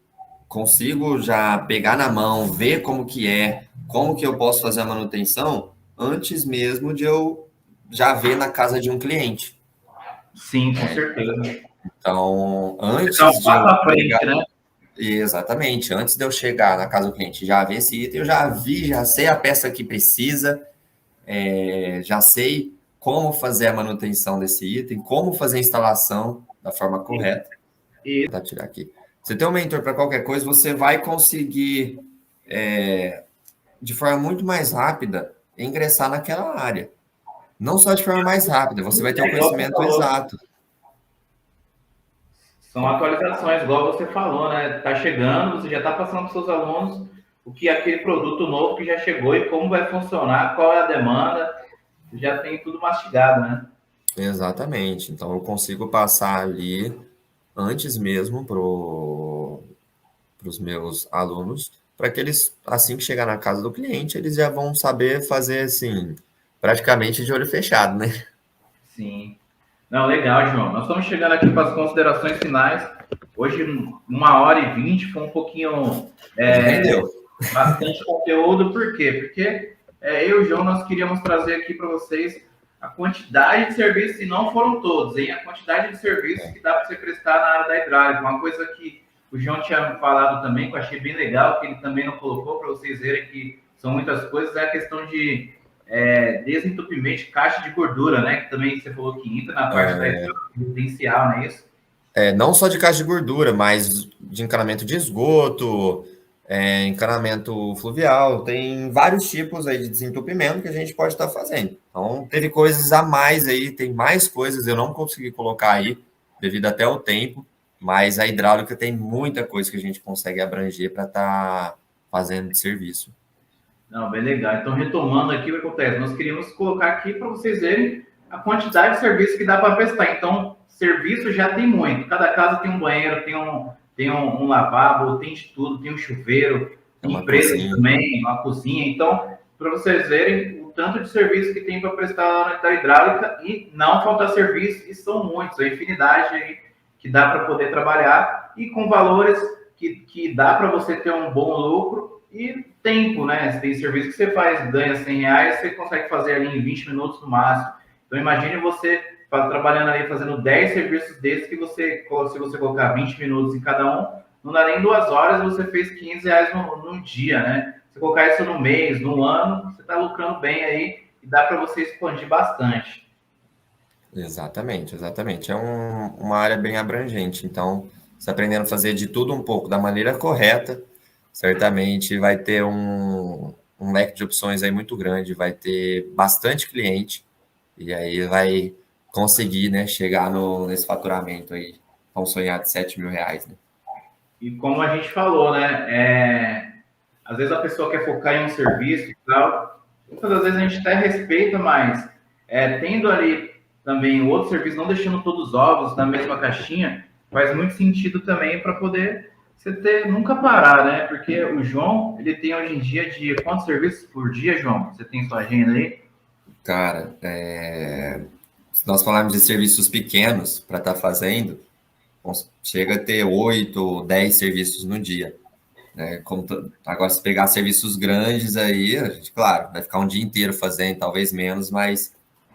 consigo já pegar na mão, ver como que eu posso fazer a manutenção antes mesmo de eu já ver na casa de um cliente. Sim, com certeza. Então, Você dá um antes de passo eu à frente, pegar, né? exatamente, antes de eu chegar na casa do cliente, já ver esse item, eu já vi, já sei a peça que precisa, já sei como fazer a manutenção desse item, como fazer a instalação da forma correta. E Vou tirar aqui. Você tem um mentor para qualquer coisa, você vai conseguir, de forma muito mais rápida, ingressar naquela área. Não só de forma mais rápida, você vai ter o igual você conhecimento falou, exato. são atualizações, igual você falou, né? Está chegando, você já está passando para os seus alunos o que é aquele produto novo que já chegou e como vai funcionar, qual é a demanda, já tem tudo mastigado, né? Exatamente. Então, eu consigo passar ali antes mesmo para os meus alunos, para que eles, assim que chegar na casa do cliente, eles já vão saber fazer assim, praticamente de olho fechado, né? Sim. Não, legal, João. Nós estamos chegando aqui para as considerações finais. Hoje, 1h20, foi um pouquinho Hoje rendeu. bastante conteúdo. Por quê? Porque eu e o João nós queríamos trazer aqui para vocês a quantidade de serviços, e não foram todos, hein? A quantidade de serviços que dá para você prestar na área da hidráulica. Uma coisa que o João tinha falado também, que eu achei bem legal, que ele também não colocou para vocês verem que são muitas coisas, é a questão de desentupimento de caixa de gordura, né? Que também você falou que entra na parte da residencial, não é isso? Não só de caixa de gordura, mas de encanamento de esgoto, encanamento fluvial, tem vários tipos aí de desentupimento que a gente pode estar fazendo. Então, teve coisas a mais aí, tem mais coisas, eu não consegui colocar aí, devido até ao tempo, mas a hidráulica tem muita coisa que a gente consegue abranger para estar fazendo de serviço. Não, bem legal. Então, retomando aqui o que acontece, nós queríamos colocar aqui para vocês verem a quantidade de serviço que dá para prestar. Então, serviço já tem muito. Cada casa tem um banheiro, tem um lavabo, tem de tudo, tem um chuveiro, tem empresas cozinha também, uma cozinha. Então, para vocês verem o tanto de serviço que tem para prestar lá na hidráulica e não faltar serviço, e são muitos, a infinidade aí que dá para poder trabalhar e com valores que dá para você ter um bom lucro e tempo, né? Tem serviço que você faz, ganha R$ 100, você consegue fazer ali em 20 minutos no máximo. Então, imagine você trabalhando ali, fazendo 10 serviços desses que você, se você colocar 20 minutos em cada um, não dá nem 2 horas, você fez R$ 15 no dia, né? Se colocar isso no mês, no ano, você está lucrando bem aí e dá para você expandir bastante. Exatamente, exatamente. É uma área bem abrangente. Então, se aprendendo a fazer de tudo um pouco da maneira correta, certamente vai ter um leque de opções aí muito grande, vai ter bastante cliente e aí vai conseguir, né, chegar nesse faturamento aí tão sonhado R$ 7.000, né? E como a gente falou, né? Às vezes a pessoa quer focar em um serviço e tal, muitas das vezes a gente até respeita, mas tendo ali também o outro serviço, não deixando todos os ovos na mesma caixinha, faz muito sentido também para poder você nunca parar, né? Porque o João, ele tem hoje em dia de quantos serviços por dia, João? Você tem sua agenda aí? Cara, se nós falarmos de serviços pequenos para estar fazendo, chega a ter 8, 10 serviços no dia. Né? Agora, se pegar serviços grandes aí, a gente, claro, vai ficar um dia inteiro fazendo, talvez menos, mas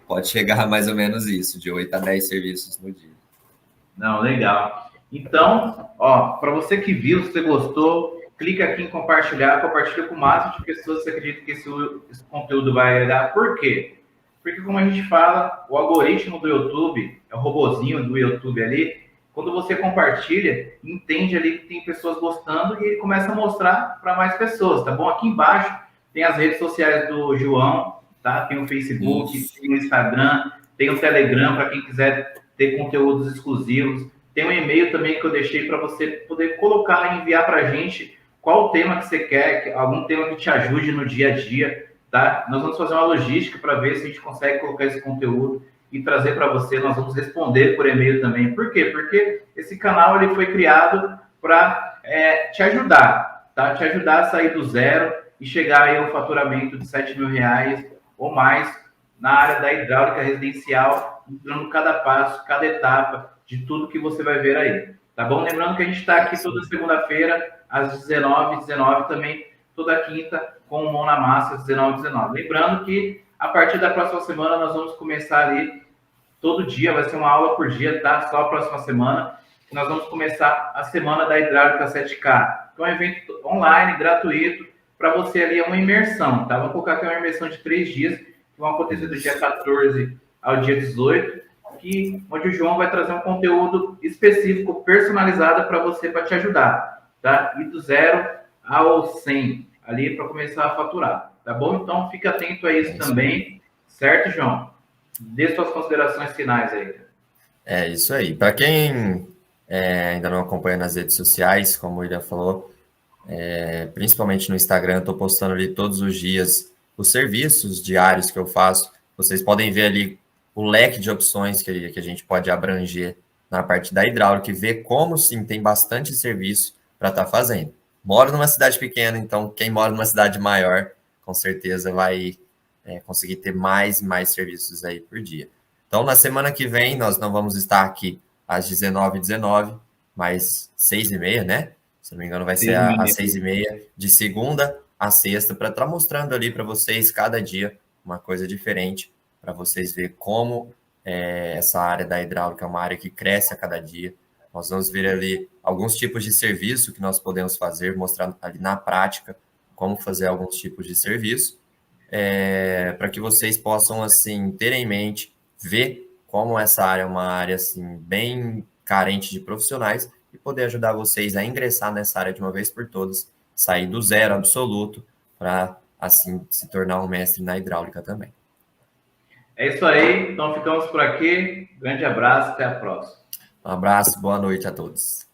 pode chegar a mais ou menos isso, de 8 a 10 serviços no dia. Não, legal. Então, ó, para você que viu, se você gostou, clica aqui em compartilhar, compartilha com o máximo de pessoas que você acredita que esse conteúdo vai agregar. Por quê? Porque, como a gente fala, o algoritmo do YouTube, é o robozinho do YouTube ali, quando você compartilha, entende ali que tem pessoas gostando e ele começa a mostrar para mais pessoas, tá bom? Aqui embaixo tem as redes sociais do João, tá? Tem o Facebook, tem o Instagram, tem o Telegram para quem quiser ter conteúdos exclusivos. Tem um e-mail também que eu deixei para você poder colocar e enviar para a gente qual o tema que você quer, algum tema que te ajude no dia a dia, tá? Nós vamos fazer uma logística para ver se a gente consegue colocar esse conteúdo e trazer para você. Nós vamos responder por e-mail também. Por quê? Porque esse canal ele foi criado para te ajudar, tá? Te ajudar a sair do zero e chegar aí ao faturamento de R$ 7.000 ou mais na área da hidráulica residencial, entrando cada passo, cada etapa de tudo que você vai ver aí, tá bom? Lembrando que a gente está aqui toda segunda-feira, às 19h19, também toda quinta, com o Mão na Massa, às 19h19. Lembrando que, a partir da próxima semana, nós vamos começar ali, todo dia, vai ser uma aula por dia, tá? Só a próxima semana, nós vamos começar a Semana da Hidráulica 7K. Então, é um evento online, gratuito, para você ali, é uma imersão, tá? Vamos colocar aqui uma imersão de 3 dias, que vão acontecer do dia 14 ao dia 18, onde o João vai trazer um conteúdo específico, personalizado para você, para te ajudar, tá? E do 0 ao 100, ali para começar a faturar, tá bom? Então, fica atento a isso também, certo, João? Dê suas considerações finais aí. É isso aí. Para quem ainda não acompanha nas redes sociais, como o William falou, principalmente no Instagram, estou postando ali todos os dias os serviços diários que eu faço. Vocês podem ver ali o leque de opções que a gente pode abranger na parte da hidráulica e ver como, sim, tem bastante serviço para estar fazendo. Moro numa cidade pequena, então quem mora numa cidade maior, com certeza vai conseguir ter mais e mais serviços aí por dia. Então, na semana que vem, nós não vamos estar aqui às 19h19, mas 6h30, né? Se não me engano, vai ser às 6h30, de segunda a sexta, para estar mostrando ali para vocês, cada dia, uma coisa diferente, para vocês verem como essa área da hidráulica é uma área que cresce a cada dia. Nós vamos ver ali alguns tipos de serviço que nós podemos fazer, mostrando ali na prática como fazer alguns tipos de serviço, para que vocês possam, assim, ter em mente, ver como essa área é uma área, assim, bem carente de profissionais e poder ajudar vocês a ingressar nessa área de uma vez por todas, sair do zero absoluto para, assim, se tornar um mestre na hidráulica também. É isso aí, então ficamos por aqui. Grande abraço, até a próxima. Um abraço, boa noite a todos.